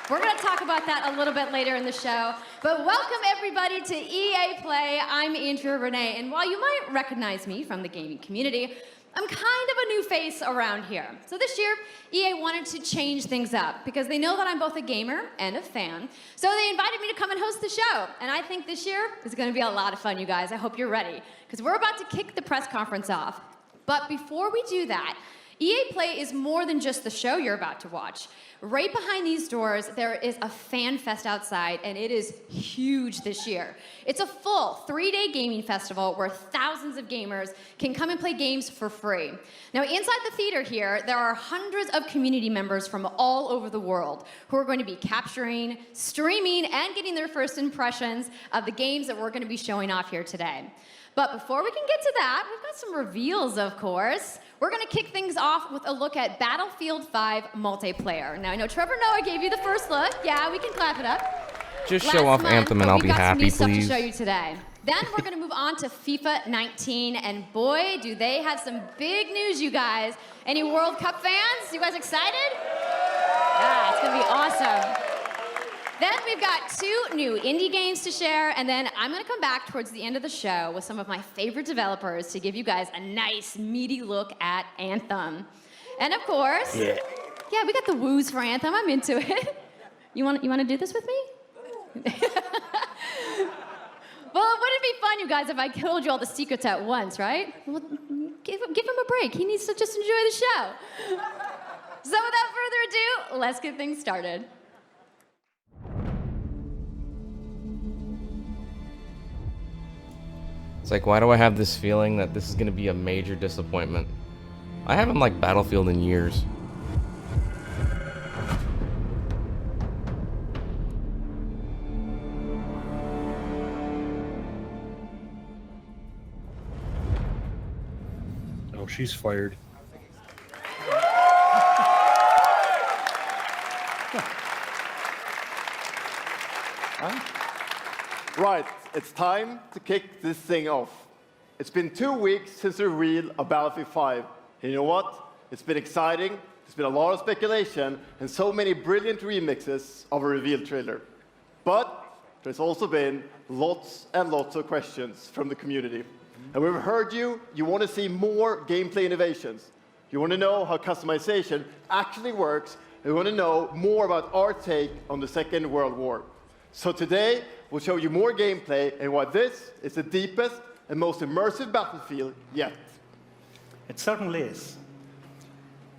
We're going to talk about that a little bit later in the show. But welcome, everybody, to EA Play. I'm Andrea Renee, and while you might recognize me from the gaming community, I'm kind of a new face around here. So this year, EA wanted to change things up because they know that I'm both a gamer and a fan. So they invited me to come and host the show. And I think this year is going to be a lot of fun, you guys. I hope you're ready, because we're about to kick the press conference off. But before we do that, EA Play is more than just the show you're about to watch. Right behind these doors, there is a fan fest outside, and it is huge this year. It's a full 3-day gaming festival where thousands of gamers can come and play games for free. Now, inside the theater here, there are hundreds of community members from all over the world who are going to be capturing, streaming, and getting their first impressions of the games that we're going to be showing off here today. But before we can get to that, we've got some reveals, of course. We're going to kick things off with a look at Battlefield 5 multiplayer. Now, I know Trevor Noah gave you the first look. Yeah, we can clap it up. Just show off Anthem and I'll be happy, please. We've got some new stuff to show you today. Then we're going to move on to FIFA 19, and boy, do they have some big news, you guys. Any World Cup fans? You guys excited? Yeah, it's going to be awesome. Then we've got 2 new indie games to share, and then I'm going to come back towards the end of the show with some of my favorite developers to give you guys a nice, meaty look at Anthem. And of course, yeah, we got the woos for Anthem. I'm into it. You want to do this with me? Well, wouldn't it be fun, you guys, if I told you all the secrets at once, right? Well, give him a break. He needs to just enjoy the show. So without further ado, let's get things started. It's like, why do I have this feeling that this is going to be a major disappointment? I haven't liked Battlefield in years. Oh, she's fired. Right, it's time to kick this thing off. It's been 2 weeks since the reveal of Battlefield 5. And you know what? It's been exciting, there's been a lot of speculation, and so many brilliant remixes of a reveal trailer. But there's also been lots and lots of questions from the community. And we've heard you want to see more gameplay innovations. You want to know how customization actually works, and you want to know more about our take on the Second World War. So today, we'll show you more gameplay and why this is the deepest and most immersive Battlefield yet. It certainly is.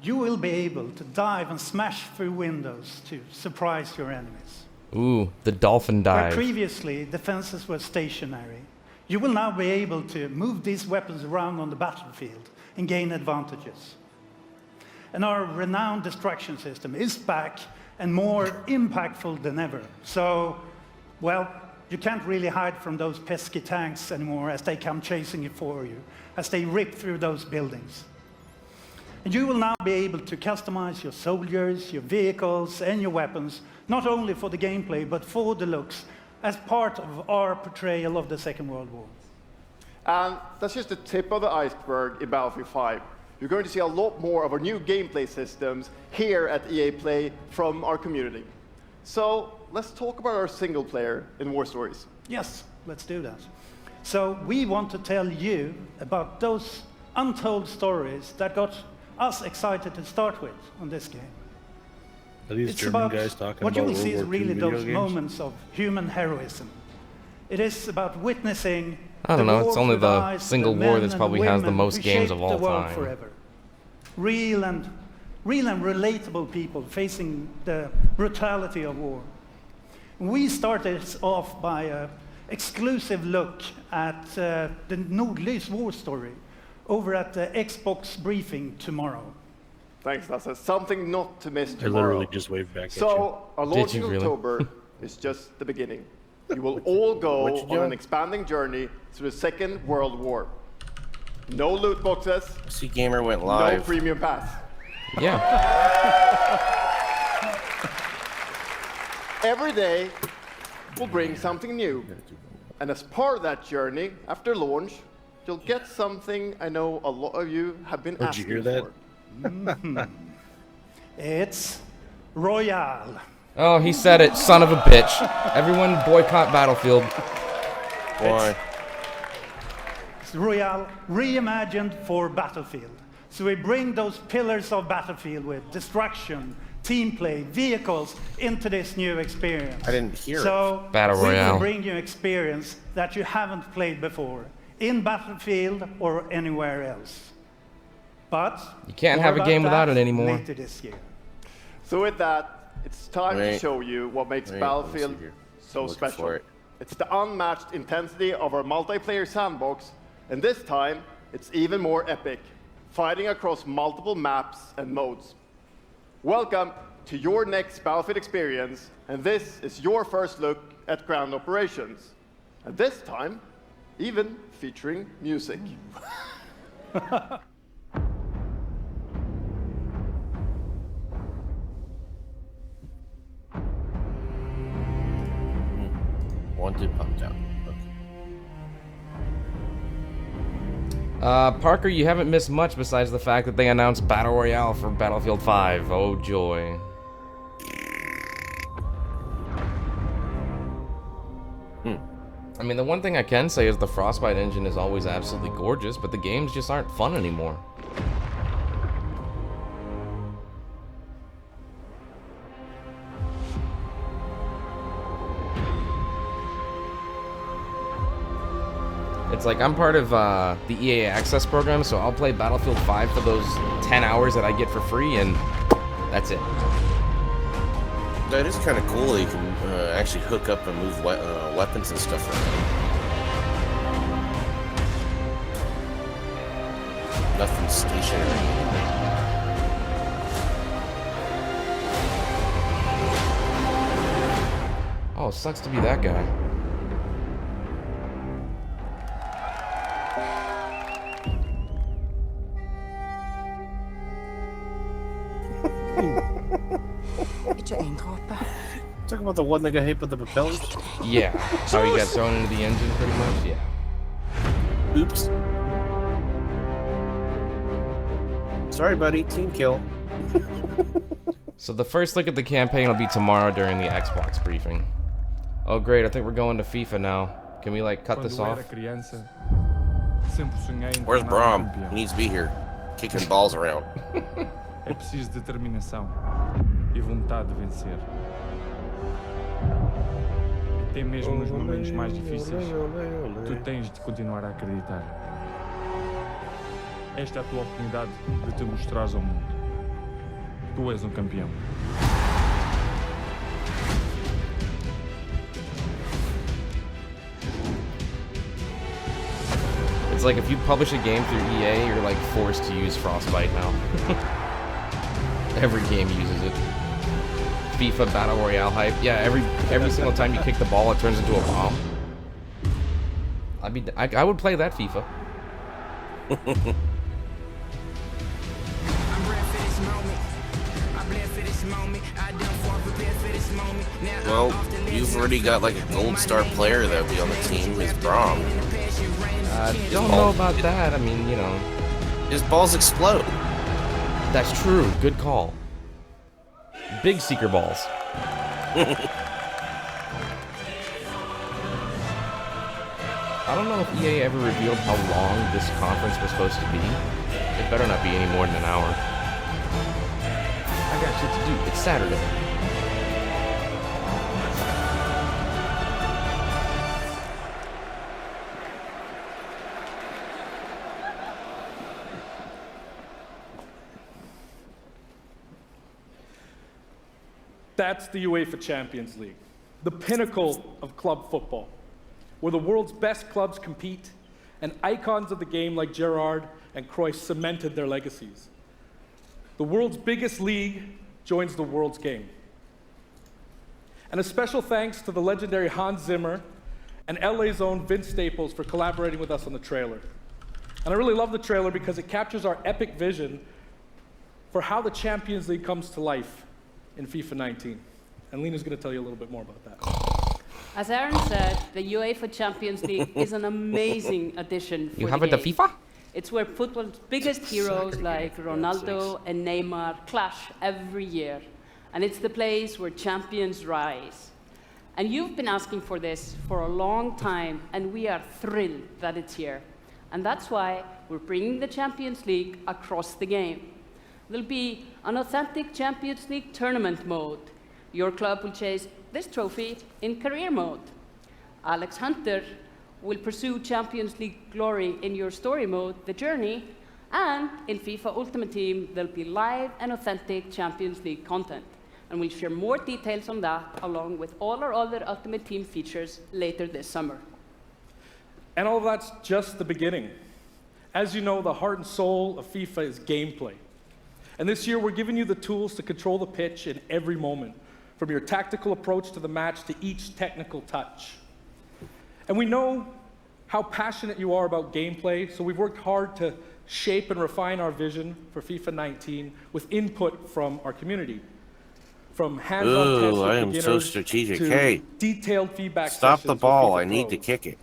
You will be able to dive and smash through windows to surprise your enemies. Ooh, the dolphin dive. Where previously defenses were stationary, you will now be able to move these weapons around on the battlefield and gain advantages. And our renowned destruction system is back and more impactful than ever. So, well, you can't really hide from those pesky tanks anymore as they come chasing you for you, as they rip through those buildings. And you will now be able to customize your soldiers, your vehicles, and your weapons, not only for the gameplay, but for the looks, as part of our portrayal of the Second World War. And that's just the tip of the iceberg in Battlefield 5. You're going to see a lot more of our new gameplay systems here at EA Play from our community. So let's talk about our single player in War Stories. Yes, let's do that. So we want to tell you about those untold stories that got us excited to start with on this game. Are these German guys talking what about you will see is World War II really video those games? moments of human heroism. It is about witnessing I don't know, it's only the eyes, single the war men that's and probably the has the women most who games shaped of all the world time. Forever. Real and relatable people facing the brutality of war. We started off by an exclusive look at the Nordlys war story over at the Xbox briefing tomorrow. Thanks, Lasse. Something not to miss I tomorrow. literally just waved back at you. So, our launch Did in you really? October is just the beginning. You will all go What you on doing? an expanding journey through the Second World War. No loot boxes, See, Gamer went no live. premium pass. Yeah. Every day will bring something new. And as part of that journey, after launch, you'll get something I know a lot of you have been Did you asking hear that? for. It's Royale. Oh, he said it, son of a bitch. Everyone boycott Battlefield. Why? It's Royale reimagined for Battlefield. So we bring those pillars of Battlefield with destruction, team play, vehicles into this new experience. I didn't hear so it. Battle we Royale. will bring you experience that you haven't played before in Battlefield or anywhere else. But You can't more have a about game without that it anymore. later this year. So with that, it's time to Wait. show you what makes Wait, Battlefield let me see here. so I'm looking special. for it. It's the unmatched intensity of our multiplayer sandbox, and this time, it's even more epic, fighting across multiple maps and modes. Welcome to your next Battlefield experience, and this is your first look at ground operations. And this time, even featuring music. Wanted popped out. Okay. Parker, you haven't missed much besides the fact that they announced Battle Royale for Battlefield 5. Oh, joy. I mean, the one thing I can say is the Frostbite engine is always absolutely gorgeous, but the games just aren't fun anymore. It's like I'm part of the EA Access program, so I'll play Battlefield 5 for those 10 hours that I get for free, and that's it. That is kind of cool that you can actually hook up and move weapons and stuff around. Nothing stationary. Oh, it sucks to be that guy. Talk about the one that got hit with the propellers. Yeah, how he got thrown into the engine pretty much, yeah. Oops. Sorry, buddy. Team kill. So the first look at the campaign will be tomorrow during the Xbox briefing. Oh great, I think we're going to FIFA now. Can we like cut this off? Where's Brom? He needs to be here, kicking balls around. É preciso determinação e vontade de vencer. Até mesmo nos momentos mais difíceis, tu tens de continuar a acreditar. Esta é a tua oportunidade de te mostrares ao mundo. Tu és um campeão. It's like if you publish a game through EA, you're like forced to use Frostbite now. Every game uses it. FIFA Battle Royale hype. Yeah, every single time you kick the ball, it turns into a bomb. I would play that FIFA. Well, you've already got like a gold star player that'll be on the team. Is Brom. Don't know about that. I mean, you know. His balls explode. That's true. Good call. Big seeker balls. I don't know if EA ever revealed how long this conference was supposed to be. It better not be any more than an hour. I got shit to do. It's Saturday. That's the UEFA Champions League, the pinnacle of club football, where the world's best clubs compete and icons of the game like Gerrard and Cruyff cemented their legacies. The world's biggest league joins the world's game. And a special thanks to the legendary Hans Zimmer and LA's own Vince Staples for collaborating with us on the trailer. And I really love the trailer because it captures our epic vision for how the Champions League comes to life in FIFA 19. And Lena's going to tell you a little bit more about that. As Aaron said, the UEFA Champions League is an amazing addition for You have the it to game. FIFA? It's where football's biggest heroes like Ronaldo and Neymar clash every year. and it's the place where champions rise. And you've been asking for this for a long time, and we are thrilled that it's here. And that's why we're bringing the Champions League across the game. There'll be an authentic Champions League tournament mode. Your club will chase this trophy in career mode. Alex Hunter will pursue Champions League glory in your story mode, The Journey, and in FIFA Ultimate Team, there'll be live and authentic Champions League content. And we'll share more details on that, along with all our other Ultimate Team features later this summer. And all that's just the beginning. As you know, the heart and soul of FIFA is gameplay. And this year, we're giving you the tools to control the pitch in every moment, from your tactical approach to the match to each technical touch. And we know how passionate you are about gameplay, so we've worked hard to shape and refine our vision for FIFA 19 with input from our community. From hands-on tests with I am beginners so strategic. to Hey, detailed feedback stop sessions the with ball. FIFA I need pros. to kick it.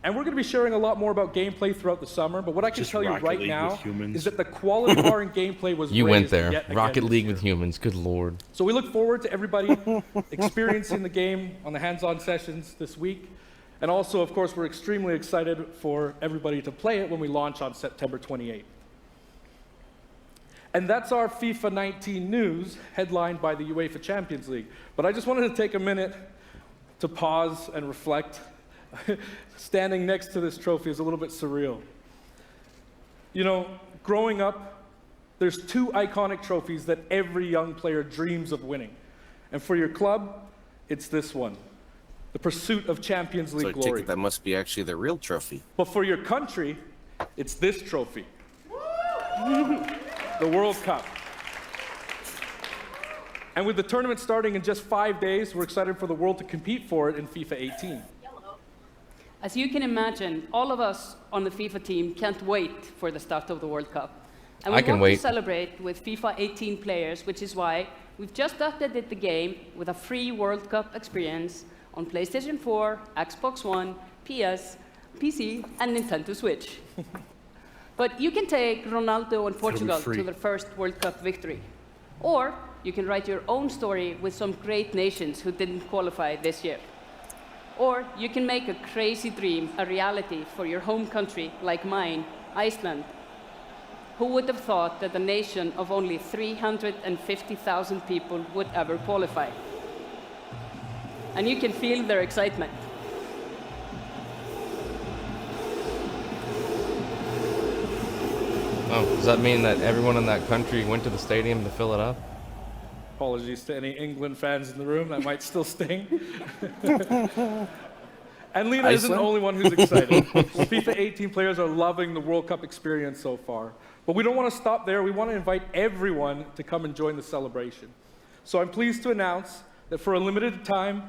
And we're going to be sharing a lot more about gameplay throughout the summer, but what I can Just tell you Rocket right League now with humans. is that the quality bar in gameplay was You went raised there. yet again Rocket this League year. with humans. Good lord. So we look forward to everybody experiencing the game on the hands-on sessions this week. And also, of course, we're extremely excited for everybody to play it when we launch on September 28th. And that's our FIFA 19 news, headlined by the UEFA Champions League. But I just wanted to take a minute to pause and reflect. Standing next to this trophy is a little bit surreal. You know, growing up, there's two iconic trophies that every young player dreams of winning. And for your club, it's this one, the pursuit of Champions League So I take glory. it that must be actually the real trophy. But for your country, it's this trophy, the World Cup. And with the tournament starting in just 5 days, we're excited for the world to compete for it in FIFA 18. As you can imagine, all of us on the FIFA team can't wait for the start of the World Cup. And we I can want wait. to celebrate with FIFA 18 players, which is why we've just updated the game with a free World Cup experience on PlayStation 4, Xbox One, PS, PC, and Nintendo Switch. But you can take Ronaldo and Portugal free. to their first World Cup victory. Or you can write your own story with some great nations who didn't qualify this year. Or you can make a crazy dream a reality for your home country, like mine, Iceland. Who would have thought that a nation of only 350,000 people would ever qualify? And you can feel their excitement. Oh, does that mean that everyone in that country went to the stadium to fill it up? Apologies to any England fans in the room, that might still sting. And Lena isn't the Iceland? only one who's excited. FIFA 18 players are loving the World Cup experience so far. But we don't want to stop there. We want to invite everyone to come and join the celebration. So I'm pleased to announce that for a limited time,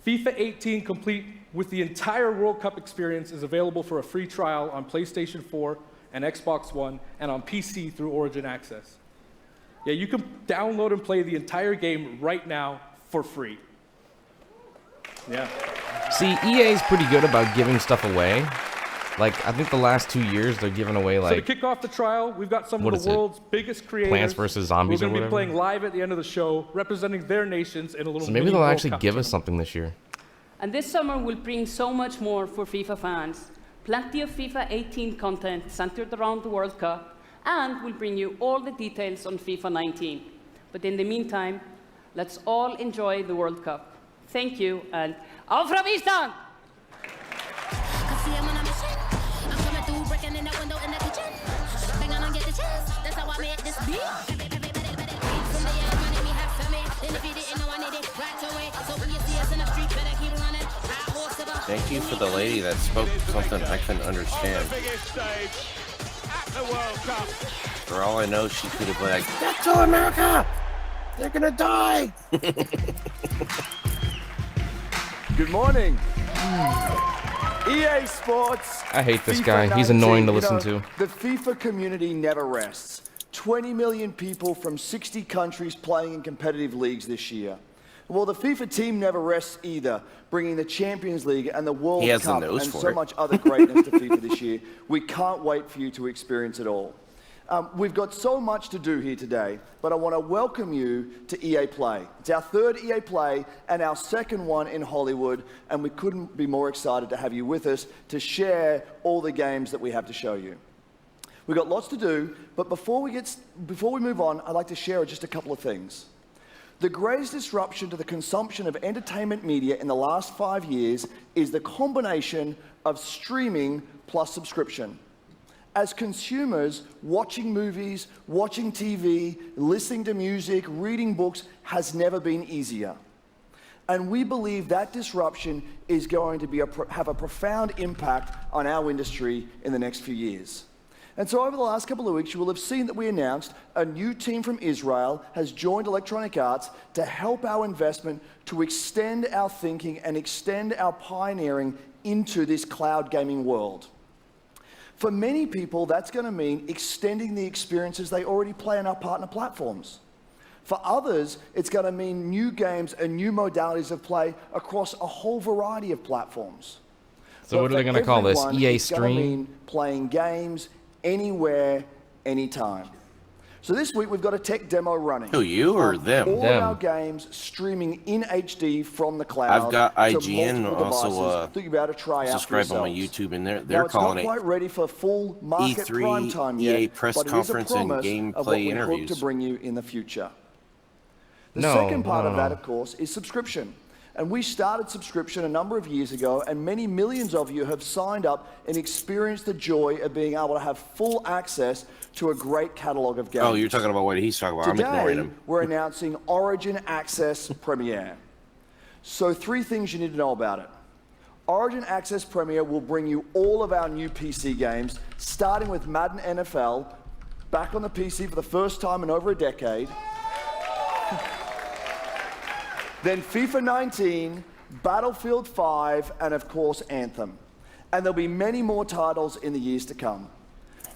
FIFA 18 complete with the entire World Cup experience is available for a free trial on PlayStation 4 and Xbox One and on PC through Origin Access. Yeah, you can download and play the entire game right now for free. Yeah. See, EA is pretty good about giving stuff away. Like, I think the last 2 years they're giving away, So to like, kick off the trial, we've got some What of is the it? world's biggest creators. Plants vs. Zombies who are or going to be whatever? playing live at the end of the show, representing their nations in a little so maybe mini they'll World actually Cup give us tournament. something this year. And this summer will bring so much more for FIFA fans. Plenty of FIFA 18 content centered around the World Cup, and we'll bring you all the details on FIFA 19. But in the meantime, let's all enjoy the World Cup. Thank you, and auf Ravistan! Thank you for the lady that spoke something I couldn't understand. For all I know, she could have been like, "Get to America! They're gonna die!" Good morning. EA Sports. I hate this FIFA guy. He's 19. annoying to You listen know, to. The FIFA community never rests. 20 million people from 60 countries playing in competitive leagues this year. Well, the FIFA team never rests either, bringing the Champions League and the World He has the Cup nose and for so it. much other greatness to FIFA this year. We can't wait for you to experience it all. We've got so much to do here today, but I want to welcome you to EA Play. It's our third EA Play and our second one in Hollywood, and we couldn't be more excited to have you with us to share all the games that we have to show you. We've got lots to do, but before we move on, I'd like to share just a couple of things. The greatest disruption to the consumption of entertainment media in the last 5 years is the combination of streaming plus subscription. As consumers, watching movies, watching TV, listening to music, reading books has never been easier. And we believe that disruption is going to have a profound impact on our industry in the next few years. And so over the last couple of weeks, you will have seen that we announced a new team from Israel has joined Electronic Arts to help our investment to extend our thinking and extend our pioneering into this cloud gaming world. For many people, that's going to mean extending the experiences they already play on our partner platforms. For others, it's going to mean new games and new modalities of play across a whole variety of platforms. So what are they going to call this? EA It's going to Stream? mean playing games anywhere, anytime. So this week we've got a tech demo running. Who, you or them? All Them. of our games streaming in HD from the cloud. I've got to IGN multiple also, devices that you'll be able to try out for Subscribe on my yourselves. YouTube, and they're Now, it's calling not it quite ready for full market E3 prime time EA yet, press but it is a conference and promise gameplay of what we hope interviews. to bring you in the future. The No, second part no, of that, no. of course, is subscription. And we started subscription a number of years ago, and many millions of you have signed up and experienced the joy of being able to have full access to a great catalog of games. Oh, you're talking about what he's talking about. I'm ignoring Today, him. we're announcing Origin Access Premiere. So 3 things you need to know about it. Origin Access Premiere will bring you all of our new PC games, starting with Madden NFL, back on the PC for the first time in over a decade. Then FIFA 19, Battlefield 5, and of course Anthem. And there'll be many more titles in the years to come.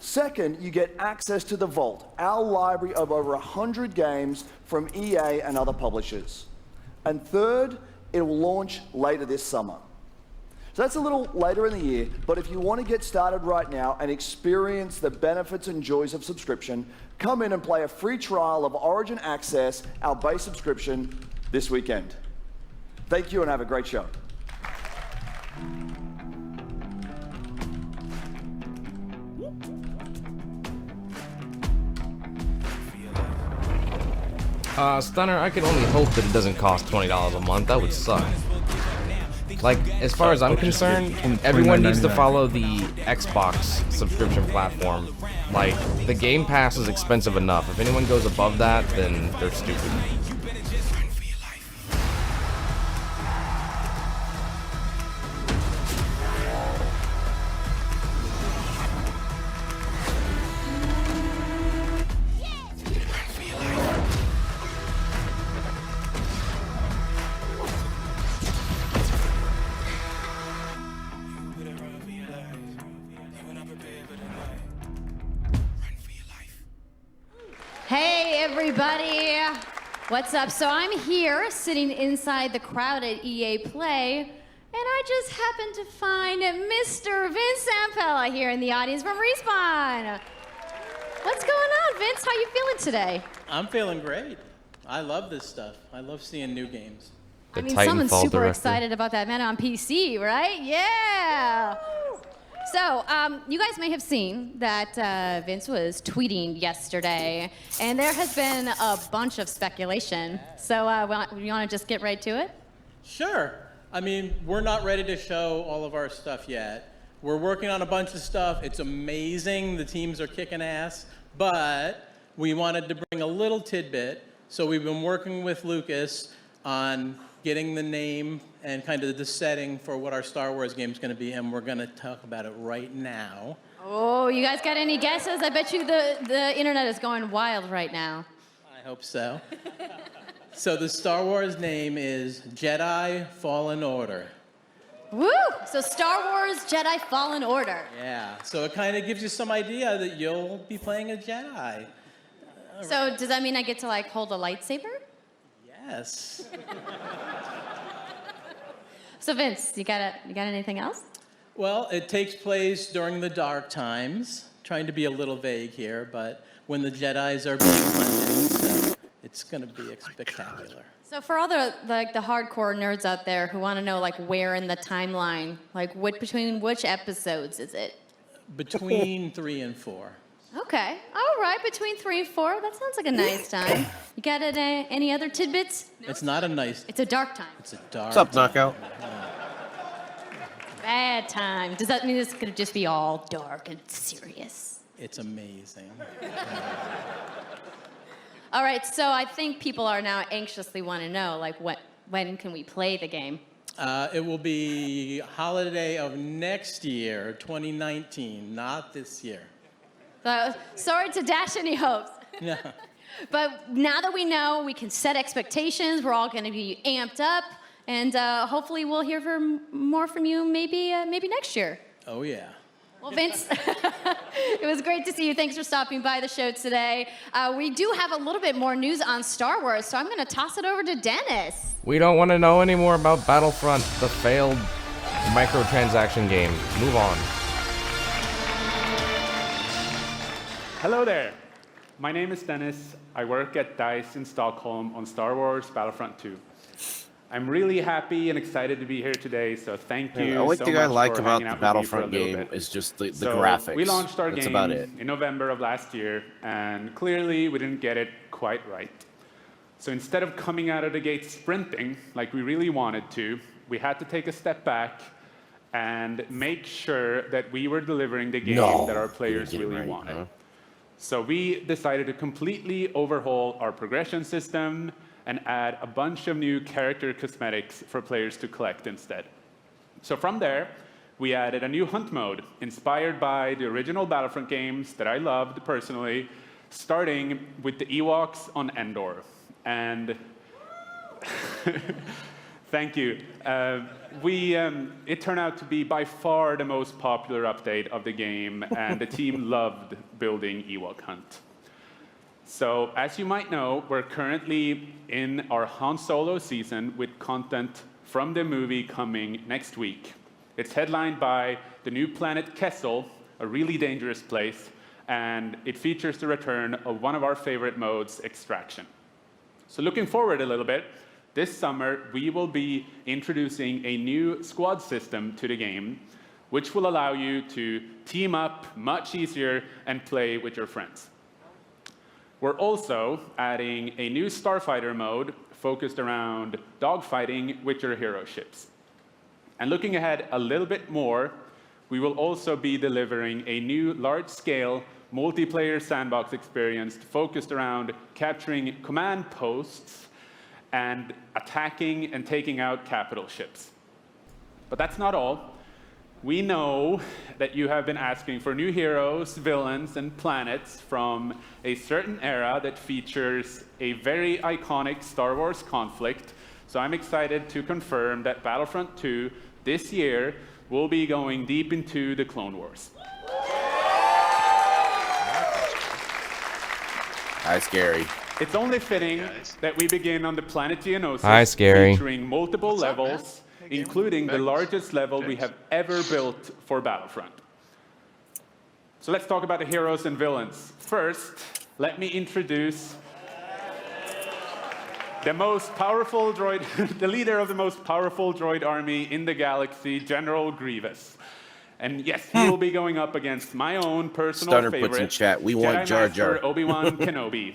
Second, you get access to the Vault, our library of over 100 games from EA and other publishers. And third, it will launch later this summer. So that's a little later in the year, but if you want to get started right now and experience the benefits and joys of subscription, come in and play a free trial of Origin Access, our base subscription, this weekend. Thank you and have a great show. Stunner, I can only hope that it doesn't cost $20 a month. That would suck. Like, as far as I'm concerned, everyone needs to follow the Xbox subscription platform. Like, the Game Pass is expensive enough. If anyone goes above that, then they're stupid. Hey, everybody. What's up? So I'm here sitting inside the crowd at EA Play, and I just happened to find Mr. Vince Zampella here in the audience from Respawn. What's going on, Vince? How you feeling today? I'm feeling great. I love this stuff. I love seeing new games. I mean, Titanfall someone's super director. excited about that man on PC, right? Yeah. So, you guys may have seen that Vince was tweeting yesterday, and there has been a bunch of speculation. So, you want to just get right to it? Sure. I mean, we're not ready to show all of our stuff yet. We're working on a bunch of stuff. It's amazing. The teams are kicking ass. But we wanted to bring a little tidbit. So we've been working with Lucas on getting the name and kind of the setting for what our Star Wars game is going to be, and we're going to talk about it right now. Oh, you guys got any guesses? I bet you the internet is going wild right now. I hope so. So the Star Wars name is Jedi Fallen Order. Woo! So Star Wars Jedi Fallen Order. Yeah, so it kind of gives you some idea that you'll be playing a Jedi. So does that mean I get to like hold a lightsaber? Yes. So Vince, you got anything else? Well, it takes place during the dark times. Trying to be a little vague here, but when the Jedis are being hunted. So it's going to be spectacular. So for all the hardcore nerds out there who want to know like where in the timeline, like between which episodes is it? Between 3 and 4. Okay, all right, between 3 and 4. That sounds like a nice time. You got any other tidbits? No? It's not a nice. It's a dark time. It's a dark. What's up, Knockout? Bad time. Does that mean it's gonna just be all dark and serious? It's amazing. All right, so I think people are now anxiously want to know, like, when can we play the game? It will be holiday of next year, 2019, not this year. Sorry to dash any hopes. No. But now that we know, we can set expectations. We're all going to be amped up, and hopefully we'll hear more from you maybe next year. Oh, yeah. Well, Vince, it was great to see you. Thanks for stopping by the show today. We do have a little bit more news on Star Wars, so I'm going to toss it over to Dennis. We don't want to know any more about Battlefront, the failed microtransaction game. Move on. Hello there. My name is Dennis. I work at DICE in Stockholm on Star Wars Battlefront II. I'm really happy and excited to be here today, so thank you. The only so thing much I like for about hanging the out with me for a Battlefront little game bit. is just the So graphics. we launched our That's game about it. in November of last year, and clearly we didn't get it quite right. So instead of coming out of the gate sprinting like we really wanted to, we had to take a step back and make sure that we were delivering the game that our players really wanted. Huh? So we decided to completely overhaul our progression system and add a bunch of new character cosmetics for players to collect instead. So from there, we added a new hunt mode inspired by the original Battlefront games that I loved personally, starting with the Ewoks on Endor. And thank you. It turned out to be by far the most popular update of the game, and the team loved building Ewok Hunt. So, as you might know, we're currently in our Han Solo season with content from the movie coming next week. It's headlined by the new planet Kessel, a really dangerous place, and it features the return of one of our favorite modes, Extraction. So looking forward a little bit, this summer we will be introducing a new squad system to the game, which will allow you to team up much easier and play with your friends. We're also adding a new Starfighter mode focused around dogfighting with your hero ships. And looking ahead a little bit more, we will also be delivering a new large-scale multiplayer sandbox experience focused around capturing command posts and attacking and taking out capital ships. But that's not all. We know that you have been asking for new heroes, villains, and planets from a certain era that features a very iconic Star Wars conflict. So I'm excited to confirm that Battlefront II this year will be going deep into the Clone Wars. Hi, Scary. It's only fitting that we begin on the planet Geonosis, Hi, Scary. featuring multiple levels, including the largest level we have ever built for Battlefront. So let's talk about the heroes and villains. First, let me introduce the most powerful droid, the leader of the most powerful droid army in the galaxy, General Grievous. And yes, he will be going up against my own personal Stunner favorite, puts in chat, we want Jedi Jar Jar. Master Obi-Wan Kenobi.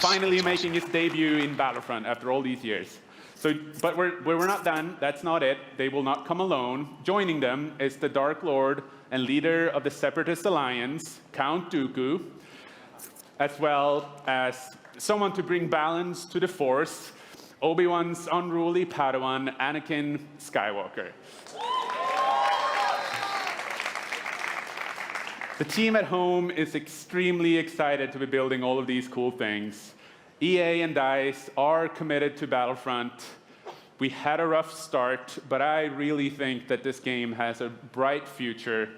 Finally making his debut in Battlefront after all these years. So, but we're not done. That's not it. They will not come alone. Joining them is the Dark Lord and leader of the Separatist Alliance, Count Dooku, as well as someone to bring balance to the Force, Obi-Wan's unruly Padawan, Anakin Skywalker. The team at home is extremely excited to be building all of these cool things. EA and DICE are committed to Battlefront. We had a rough start, but I really think that this game has a bright future.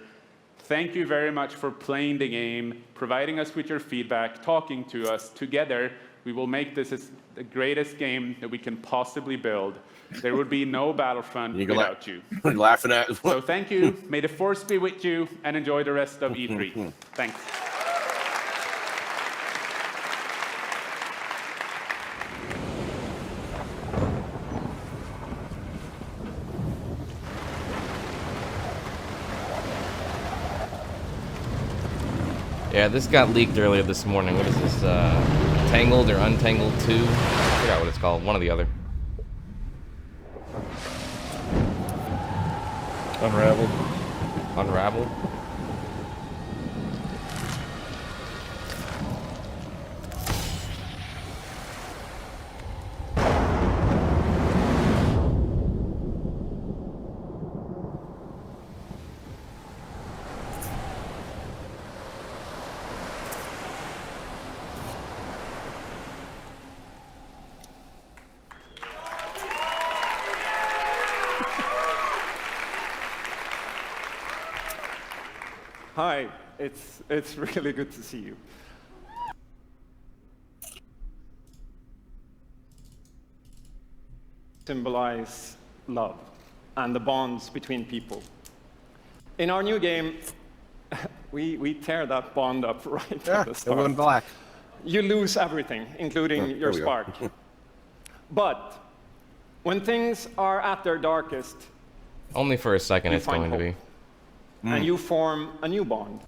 Thank you very much for playing the game, providing us with your feedback, talking to us. Together, we will make this the greatest game that we can possibly build. There would be no Battlefront without you. Laughing at. So thank you. May the force be with you, and enjoy the rest of E3. Thanks. Yeah, this got leaked earlier this morning. What is this? Tangled or Untangled 2? I forgot what it's called. One or the other. Unraveled. Unravel? Hi, it's really good to see you. Symbolize love and the bonds between people. In our new game, we tear that bond up right at the start. It went black. You lose everything, including your spark. But when things are at their darkest, Only for a second it's going to be. and you form a new bond.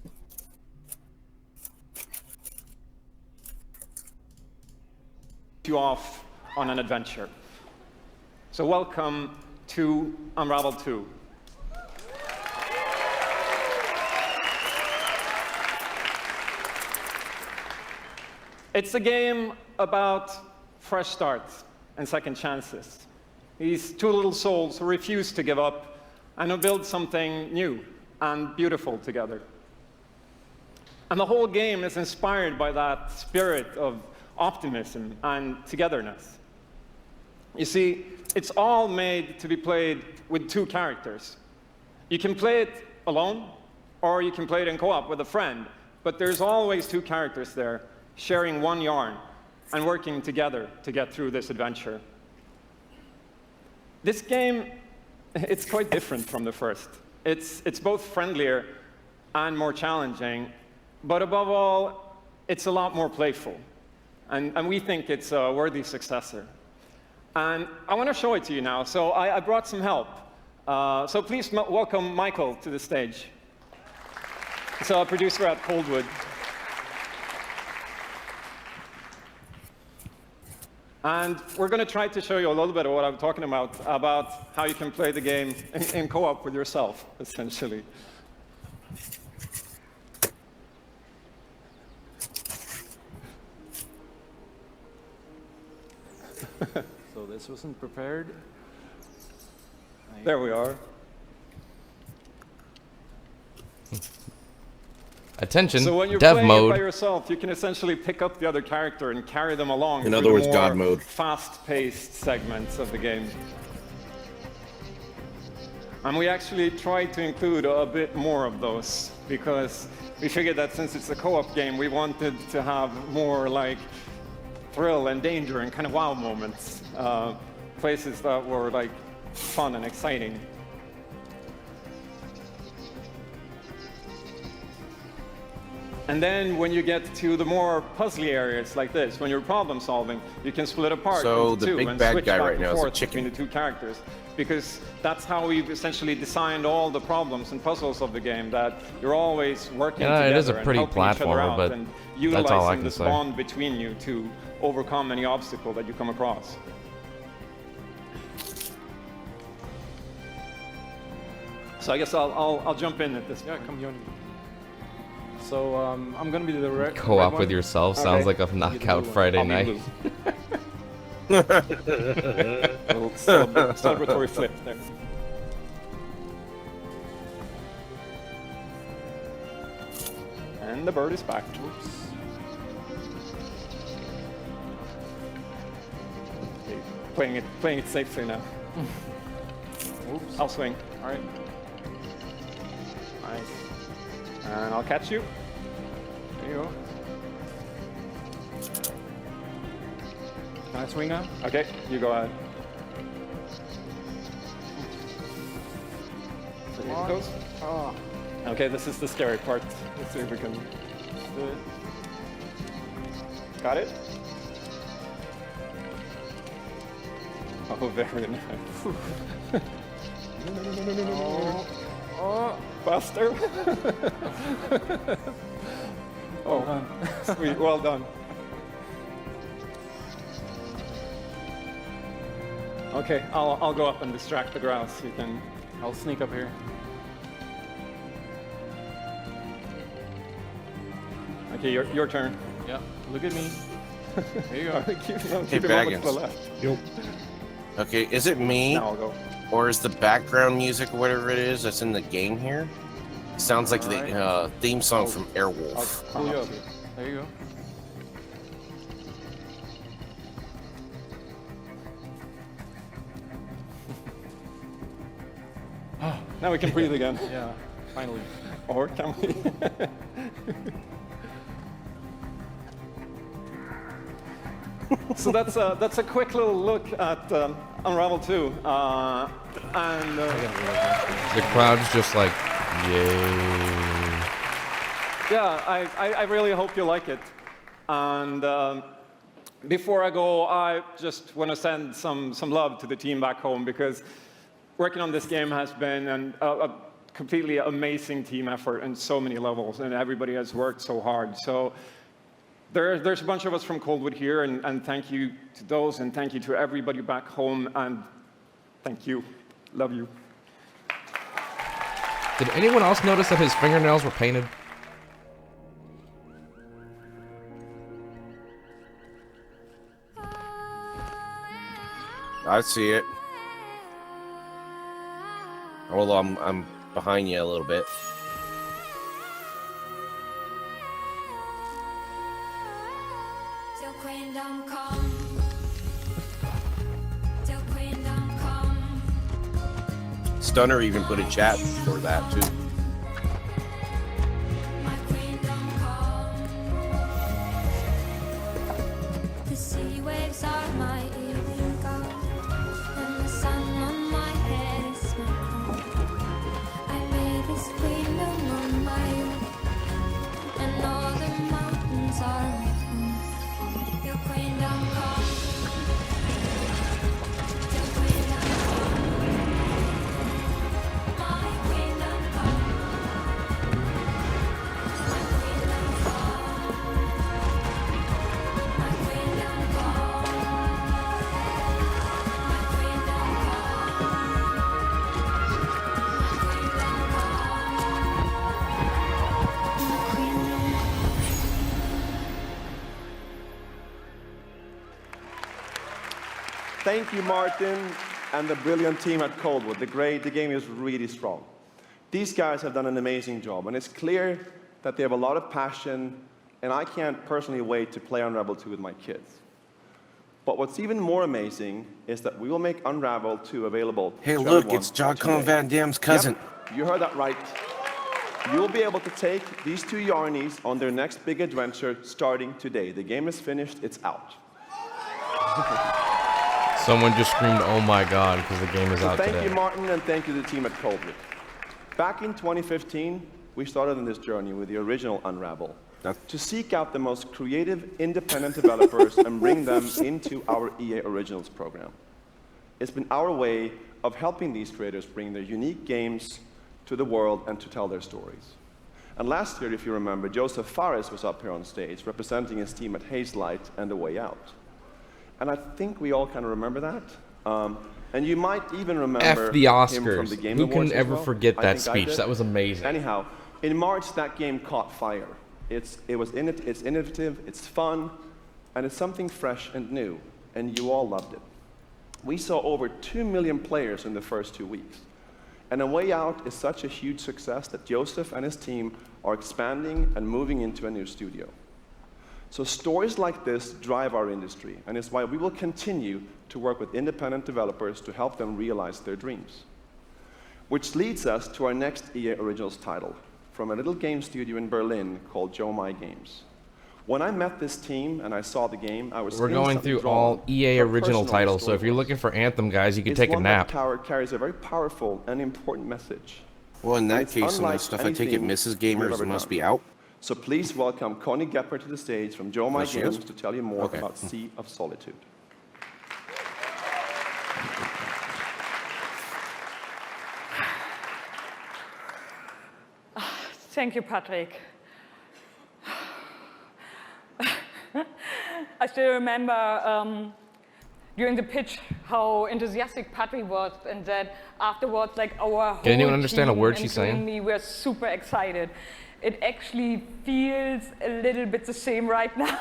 You off on an adventure. So welcome to Unravel 2. It's a game about fresh starts and second chances. These two little souls who refuse to give up and who build something new and beautiful together. And the whole game is inspired by that spirit of optimism and togetherness. You see, it's all made to be played with two characters. You can play it alone, or you can play it in co-op with a friend, but there's always two characters there, sharing one yarn and working together to get through this adventure. This game, it's quite different from the first. It's both friendlier and more challenging, but above all, it's a lot more playful. And we think it's a worthy successor. And I want to show it to you now, so I brought some help. So please welcome Michael to the stage. He's a producer at Coldwood. And we're going to try to show you a little bit of what I'm talking about how you can play the game in co-op with yourself, essentially. So this wasn't prepared. There we are. Attention, so when you're dev playing mode. it by yourself, you can essentially pick up the other character and carry them along. In through other words, the God more mode. fast-paced segments of the game. And we actually tried to include a bit more of those because we figured that since it's a co-op game, we wanted to have more like thrill and danger and kind of wow moments, places that were like fun and exciting. And then when you get to the more puzzly areas like this, when you're problem solving, you can split apart So into the two big and bad switch guy back right and now is a forth chicken. between the two characters. Because that's how we've essentially designed all the problems and puzzles of the game, that you're always working together it is a and pretty helping each other platformer, out but and that's all I utilizing can this say. bond between you to overcome any obstacle that you come across. So I guess I'll jump in at this point. Yeah, come join me. So I'm gonna be the red. Co-op red with one. yourself sounds like a knockout Friday I'll be night. blue. Little celebratory flip there. And the bird is back. Oops. Okay, playing it safely now. Oops. I'll swing. All right. Nice. And I'll catch you. There you go. Can I swing now? Okay, you go ahead. So here it goes. Oh. Okay, this is the scary part. Let's see if we can do it. Got it? Oh, very nice. Oh. Faster. Oh, sweet, well done. Okay, I'll go up and distract the grouse. You can. I'll sneak up here. Okay, your turn. Yeah, look at me. There you go. keep Hey, him over to the Baggins. left. Yep. Okay, is it me? Now I'll go. Or is the background music or whatever it is that's in the game here? Sounds like the theme song from Airwolf. I'll pull you up. There you go. Now we can breathe again. Yeah, finally. Or can we? So that's a quick little look at Unravel 2. The crowd's just like, yay. Yeah, I really hope you like it. And before I go, I just want to send some love to the team back home, because working on this game has been a completely amazing team effort in so many levels, and everybody has worked so hard. So there's a bunch of us from Coldwood here, and thank you to those, and thank you to everybody back home, and thank you. Love you. Did anyone else notice that his fingernails were painted? I see it. Although I'm behind you a little bit. Stunner even put a chat for that too. The sea waves are my evening gold, and the sun on my head is my crown. I made this kingdom on my own, and all the mountains are my home. Your kingdom come. Your kingdom come. My kingdom come. My kingdom come. My kingdom come. My kingdom Thank you, Martin, and the brilliant team at Coldwood. The game is really strong. These guys have done an amazing job, and it's clear that they have a lot of passion, and I can't personally wait to play Unravel 2 with my kids. But what's even more amazing is that we will make Unravel 2 available Hey, to look, everyone it's John today. Van Damme's cousin. Yep, you heard that right. You'll be able to take these two Yarnies on their next big adventure starting today. The game is finished, it's out. Someone just screamed, "Oh my God," because the game is out Thank today. you, Martin, and thank you to the team at Coldwood. Back in 2015, we started on this journey with the original Unravel to seek out the most creative, independent developers and bring them into our EA Originals program. It's been our way of helping these creators bring their unique games to the world and to tell their stories. And last year, if you remember, Joseph Fares was up here on stage representing his team at Hazelight and The Way Out. And I think we all kind of remember that. And you might even remember F the him Oscars. from the Game Who Awards can as ever well. forget I that think I speech? did. That was amazing. Anyhow, in March, that game caught fire. It's innovative, it's fun, and it's something fresh and new, and you all loved it. We saw over 2 million players in the first 2 weeks. And A Way Out is such a huge success that Joseph and his team are expanding and moving into a new studio. So stories like this drive our industry, and it's why we will continue to work with independent developers to help them realize their dreams. Which leads us to our next EA Originals title, from a little game studio in Berlin called Jomai Games. When I met this team and I saw the game, I was We're going instantly through drawn all to EA their original personal titles, so if you're stories. looking for Anthem, guys, you can It's take a one nap. that carries a very powerful and important message. Well, in And that it's case, and unlike that stuff I take it anything misses we've gamers ever must done. be out. So please welcome Connie Gepper to the stage from Joe My Yes, she is. Games to tell you more Okay. about Sea of Solitude. Thank you, Patrick. I still remember during the pitch how enthusiastic Patrick was, and that afterwards, like our whole Can anyone understand a team, word she's saying? including me, were super excited. It actually feels a little bit the same right now.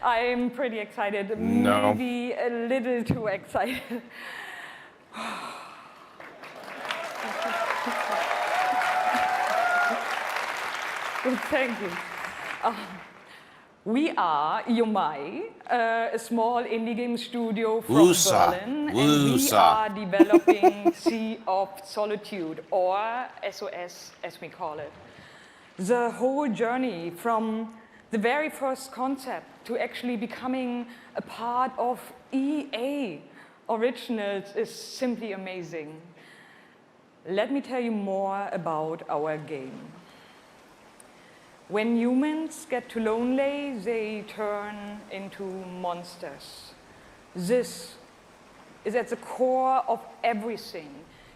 I'm pretty excited, No. maybe a little too excited. Thank you. We are Yomai, a small indie game studio from Woosah. Berlin, and we Woosah. are developing Sea of Solitude, or SOS as we call it. The whole journey from the very first concept to actually becoming a part of EA Originals is simply amazing. Let me tell you more about our game. When humans get too lonely, they turn into monsters. This is at the core of everything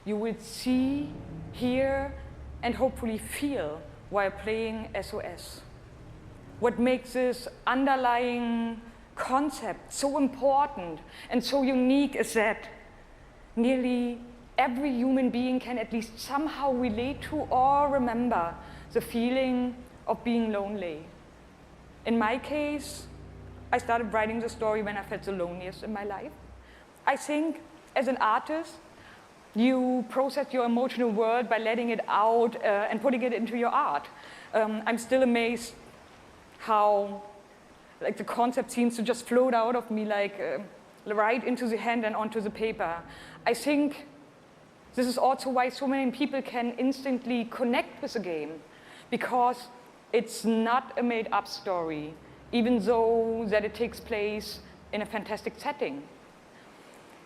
you will see, hear, and hopefully feel while playing SOS. What makes this underlying concept so important and so unique is that nearly every human being can at least somehow relate to or remember the feeling of being lonely. In my case, I started writing the story when I felt the loneliest in my life. I think as an artist, you process your emotional world by letting it out and putting it into your art. I'm still amazed how the concept seems to just float out of me right into the hand and onto the paper. I think this is also why so many people can instantly connect with the game, because it's not a made-up story, even though that it takes place in a fantastic setting.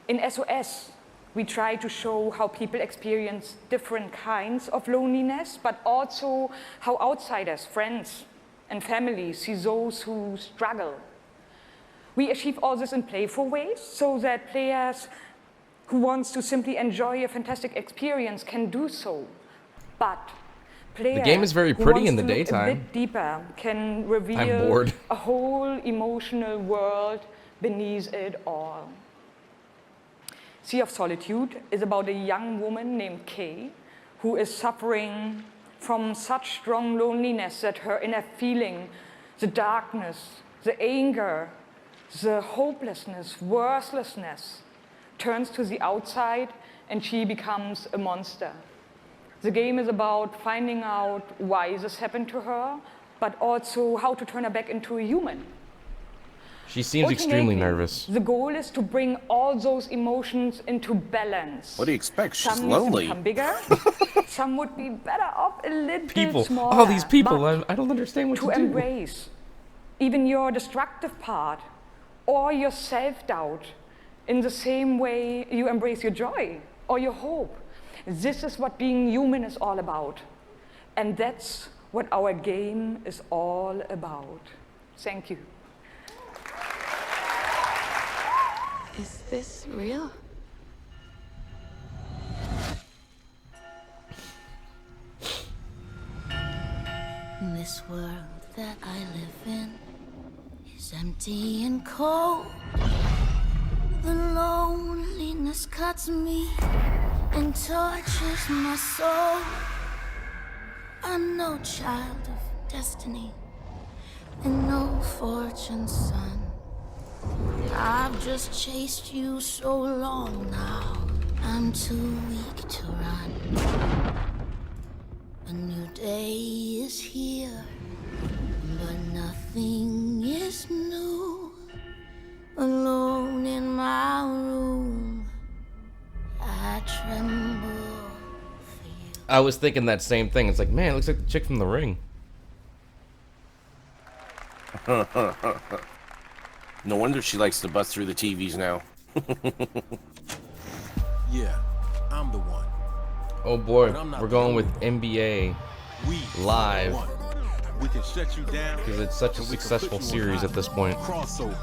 In SOS, we try to show how people experience different kinds of loneliness, but also how outsiders, friends, and family see those who struggle. We achieve all this in playful ways so that players who want to simply enjoy a fantastic experience can do so. But The game is very pretty in the daytime. A bit deeper can I'm reveal bored. a whole emotional world beneath it all. Sea of Solitude is about a young woman named Kay who is suffering from such strong loneliness that her inner feeling, the darkness, the anger, the hopelessness, worthlessness, turns to the outside and she becomes a monster. The game is about finding out why this happened to her, but also how to turn her back into a human. She seems extremely Ultimately, nervous. The goal is to bring all those emotions into balance. What do you expect? She's Some lonely. need to become bigger. Some would be better off a little People, smaller. all these people, but I don't understand what to to do. embrace even your destructive part or your self-doubt in the same way you embrace your joy or your hope. This is what being human is all about. And that's what our game is all about. Thank you. Is this real? This world that I live in is empty and cold. The loneliness cuts me and tortures my soul. I'm no child of destiny and no fortune's son. I've just chased you so long now, I'm too weak to run. A new day is here, but nothing is new. Alone in my room, I tremble. I was thinking that same thing. It's like, man, it looks like the chick from The Ring. No wonder she likes to bust through the TVs now. Yeah, I'm the one. Oh boy, we're going with NBA Live We can shut you down because it's such a successful series at this point. Crossover.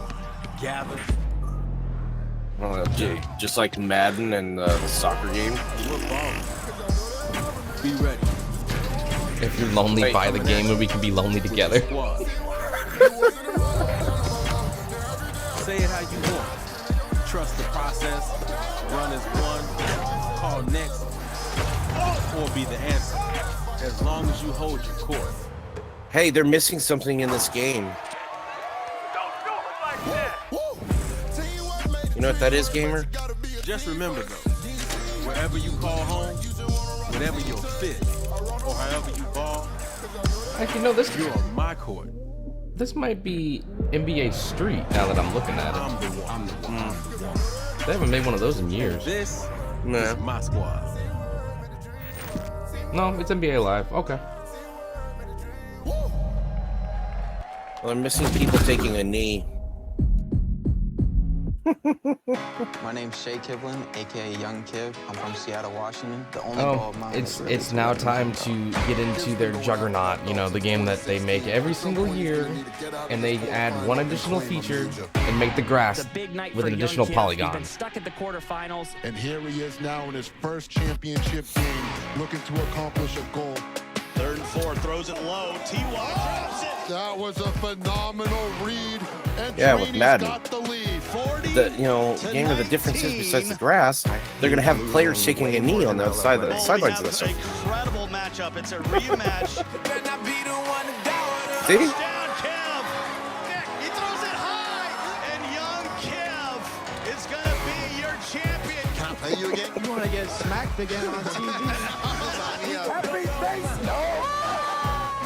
Gather. Just like Madden and the soccer game. Be ready. If you're lonely, buy the game and we can be lonely together. Say it how you want. Trust the process. Run as one. Call next. Or be the answer. As long as you hold your course. Hey, they're missing something in this game. You know what that is, gamer? Just remember though, wherever you call home, whatever your fit, or however you ball, Like, you know, this you're on my court. This might be NBA Street now that I'm looking at it. I'm the one. They haven't made one of those in years. This is my squad. No, it's NBA Live. Okay. Well, I'm missing people taking a knee. My name's Shay Kivlin, aka Young Kiv. I'm from Seattle, Washington. The only ball of mine. It's now time to get into their juggernaut, you know, the game that they make every single year, and they add one additional feature and make the grass with an additional polygon. Stuck at the quarterfinals. And here he is now in his first championship game, looking to accomplish a goal. 3rd and 4, throws it low. T.Y. drops it. That was a phenomenal read. And Yeah, with Madden. got the lead. Gamer, the difference is besides the grass, they're gonna have players taking a knee on the sidelines of this. Incredible matchup. It's a rematch. See? He throws it high, and young Kev is gonna be your champion. Can I play you again? You want to get smacked again on TV? Happy face, no!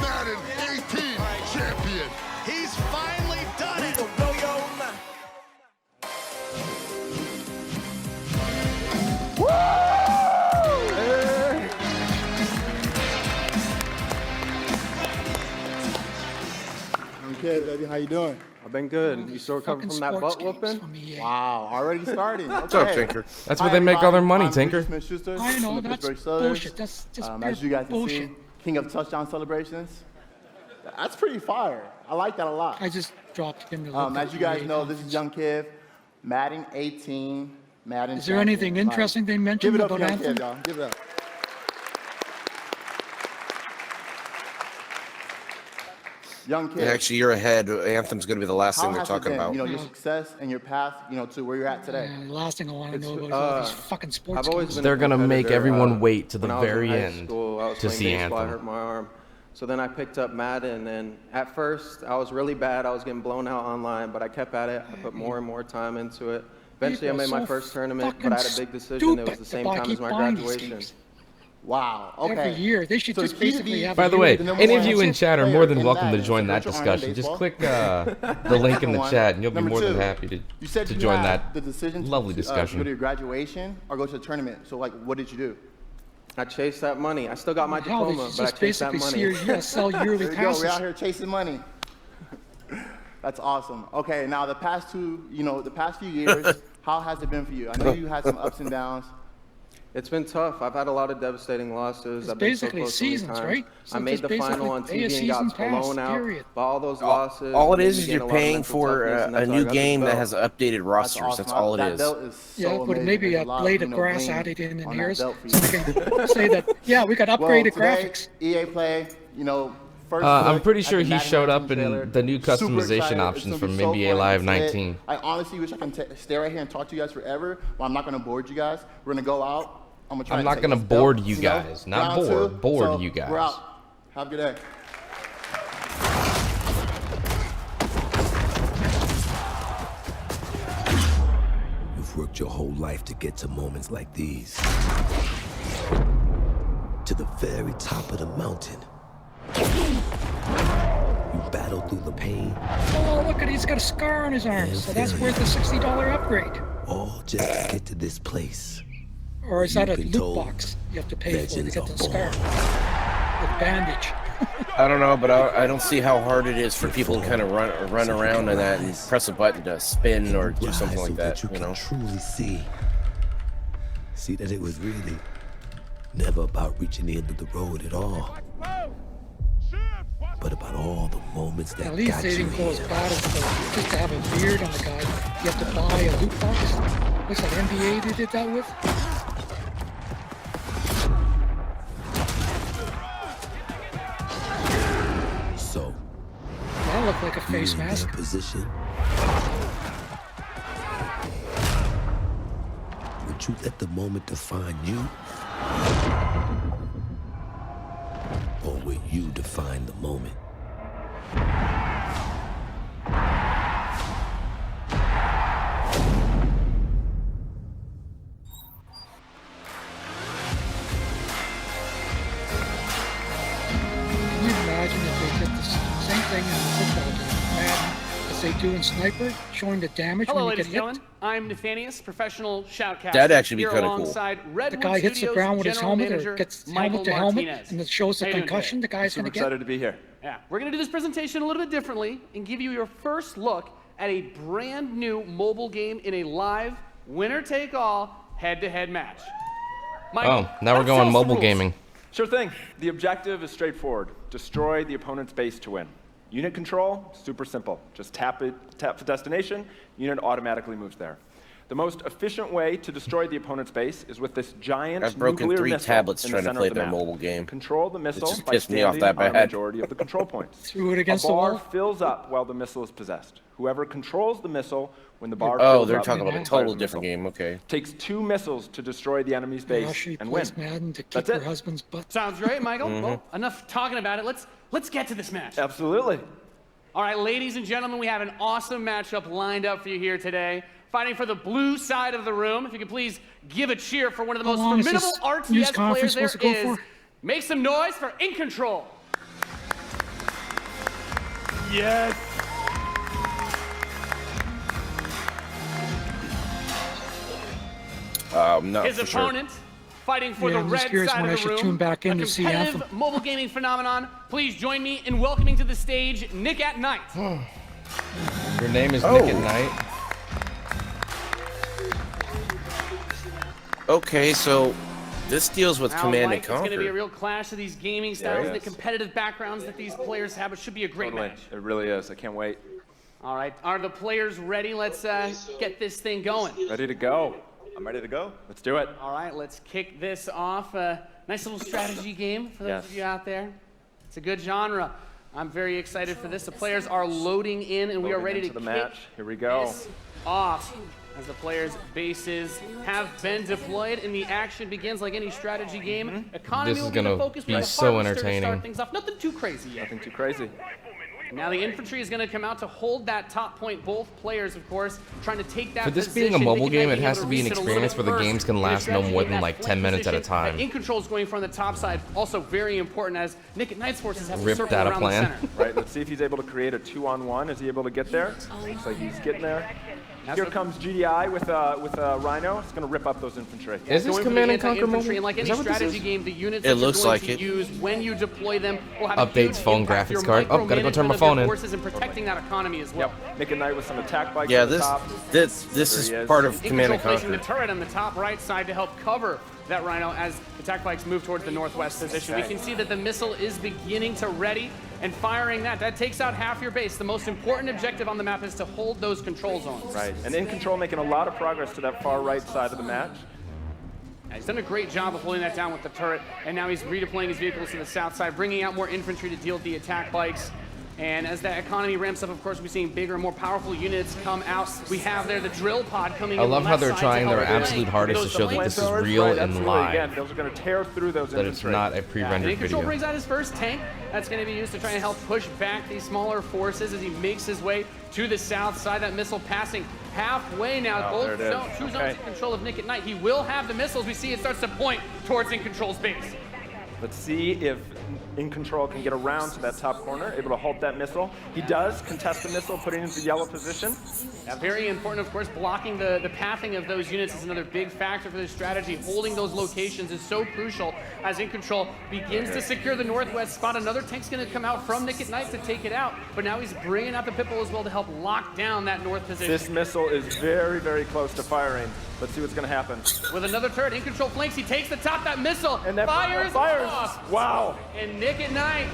Madden 18 champion. He's finally done it. Okay, baby, how you doing? I've been good. You still recovering from that butt whooping? Wow, already starting. Okay. What's up, Tinker? That's where they make all their money, Tinker. I know, that's bullshit. That's just as you guys can bullshit. see, king of touchdown celebrations. That's pretty fire. I like that a lot. I just dropped him to As you guys know, this is Young Kiv, Madden 18, Madden. Is there anything interesting they mentioned Give it up about for Young Anthem? Kiv, y'all. Give it up. Young Kiv. Actually, you're ahead. Anthem's gonna be the last thing they're talking about. You know, your success and your path, you know, to where you're at today. The last thing I want to know about is all these fucking sports games. They're gonna make everyone wait to the very end to to see I Anthem. hurt my arm. So then I picked up Madden, and at first I was really bad. I was getting blown out online, but I kept at it. I put more and more time into it. Eventually, I made my first tournament, but I had a big decision. It was the same time as my graduation. Wow. Okay. Every year, they should just basically have. By the way, any of you in chat are more than welcome to join that discussion. Just click the link in the chat, and you'll be more than happy to join that lovely discussion. Go to your graduation or go to a tournament. So, like, what did you do? I chased that money. I still got my diploma, but I chased that money. Sell yearly There you go. passes. We're out here chasing money. That's awesome. Okay, now the past few years, how has it been for you? I know you had some ups and downs. It's been tough. I've had a lot of devastating losses. It's I've been basically so close so many seasons, times. right? I made the final on TV and got blown out. But all those losses. All it is you're paying for a new game that has updated rosters. That's all it is. Yeah, but maybe a blade of grass added in here, so we can say that, yeah, we got upgraded graphics. EA Play, you know, I'm pretty sure he showed up in the new customization options from NBA Live 19. I honestly wish I can stay right here and talk to you guys forever, but I'm not going to board you guys. We're going to go out. I'm not going to board you guys. Not board. Board you guys. We're out. Have a good day. You've worked your whole life to get to moments like these. To the very top of the mountain. You battle through the pain. Oh, look at he's got a scar on his arm, so that's worth a $60 upgrade. All just to get to this place. Or is that a loot box you have to pay for to get the scar? With bandage. I don't know, but I don't see how hard it is for people to kind of run around on that and press a button to spin or do something like that. You know, truly see that it was really never about reaching the end of the road at all, but about all the moments that At least got they you didn't close here. Battlefront just to have a beard on the guy. You have to buy a loot box. Looks like NBA they did that with. So That looked like a face you in mask. their position, would you let the moment define you, or would you define the moment? Can you imagine if they did the same thing in football game, Madden, as they do in Sniper, showing the damage Hello, when you ladies get and hit? gentlemen. I'm Nathanius, professional shoutcaster. That'd actually be here kinda cool. alongside The Redwood guy hits the Studios ground with his General helmet or Manager gets Michael helmet to helmet Martinez. and it shows the How you doing concussion the guy's going to get. Excited to be here. Yeah, we're going to do this presentation a little bit differently and give you your first look at a brand new mobile game in a live winner-take-all head-to-head match. Michael, Oh, now we're let's going tell us the mobile rules. gaming. Sure thing. The objective is straightforward. Destroy the opponent's base to win. Unit control, super simple. Just tap the destination, unit automatically moves there. The most efficient way to destroy the opponent's base is with this giant I've broken nuclear 3 missile tablets in the trying to center play of the their map. mobile game. Control the It missile just by pissed me off standing that on a bad. majority of the control points. Threw it against a the bar wall. fills up while the missile is possessed. Whoever controls the missile when the bar Oh, fills they're up talking about a fires total the different missile. game. Okay. Takes 2 missiles to destroy the enemy's Yeah, base she and win. plays Madden to kick That's her it. husband's butt. Sounds great, Michael. Well, enough talking about it. Let's get to this match. Absolutely. All right, ladies and gentlemen, we have an awesome matchup lined up for you here today. Fighting for the blue side of the room. If you could please give a cheer for one of the How most long is formidable this RTS news players conference there supposed to go is. for? Make some noise for In Control. Yes. Not His for sure. opponent, fighting for Yeah, the I'm just red curious side when of I the should room. tune back in a to see competitive Anthem. mobile gaming phenomenon. Please join me in welcoming to the stage Nick at Night. Your name is Oh. Nick at Night. Okay, so this deals with Now, Command Mike, and it's going to be a Conquer. real clash of these gaming styles and the is. competitive backgrounds that these players have. It should be a great Totally. match. It really is. I can't wait. All right, are the players ready? Let's get this thing going. Ready to go. I'm ready to go. Let's do it. All right, let's kick this off. Nice little strategy game for those of you out there. It's a good genre. I'm very excited for this. The players are loading in, and we are Loading ready into to the kick match. Here we go. this off. As the players' bases have been deployed, and the action begins like any strategy game. Economy This is will be the gonna focus, be but the so harvester to entertaining. start things off. Nothing too crazy yet. Nothing too crazy. Now the infantry is going to come out to hold that top point. Both players, of course, trying to take that For this position. being a mobile Nick game, and it Knight has to be an being able reset a little experience bit where the first games can in last no strategy more game, than that like flank 10 minutes at a position. time. In control is going from the top side. Also very important as Nick at Knight's forces have to Ripped circle out a around plan. the center. Right, let's see if he's able to create a 2-on-1. Is he able to get there? Looks like he's getting there. Here comes GDI with a Rhino. It's going to rip up those infantry. Is this Going for the Command and Conquer anti-infantry, mobile? and like Is any that what this strategy is? game, the units It that looks you're going like to it. use when you deploy them will have Updates, a huge phone impact. Your graphics card. Oh, gotta go turn my micromanagement phone of your in. forces and protecting that economy as well. Yep. Nick and Knight with some attack bikes Yeah, at the this top. this There is he is. part of In Command and control placing the Conquer. turret on the top right side to help cover that Rhino as attack bikes move towards the northwest position. We can see that the missile is beginning to ready and firing that. That takes out half your base. The most important objective on the map is to hold those control zones. Right, and In Control making a lot of progress to that far right side of the match. He's done a great job of holding that down with the turret, and now he's redeploying his vehicles to the south side, bringing out more infantry to deal with the attack bikes. And as that economy ramps up, of course, we're seeing bigger, more powerful units come out. We have there the drill pod coming I in love the how left they're side trying to their help absolute flank hardest to those show that this is Flamethrowers, real right, and absolutely. live. Again, those are going to tear through those That it's infantry. not a And pre-rendered In Control video. brings out his first tank. That's going to be used to try and help push back these smaller forces as he makes his way to the south side. That missile passing halfway now. Oh, Both there it is. two zones Okay. in control of Nick at Night. He will have the missiles. We see it starts to point towards In Control's base. Let's see if In Control can get around to that top corner, able to halt that missile. He does contest the missile, putting it into yellow position. Yeah, very important, of course, blocking the pathing of those units is another big factor for this strategy. Holding those locations is so crucial as In Control begins to secure the northwest spot. Another tank's going to come out from Nick at Night to take it out, but now he's bringing out the Pitbull as well to help lock down that north position. This missile is very, very close to firing. Let's see what's going to happen. With another turret, In Control flanks. He takes the top, that missile, and that fires. Off. Wow. And Nick at Night,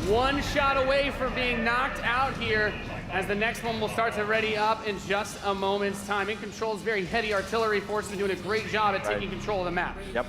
one shot away from being knocked out here, as the next one will start to ready up in just a moment's time. In Control's very heady artillery force is doing a great job at taking control of the map. Yep.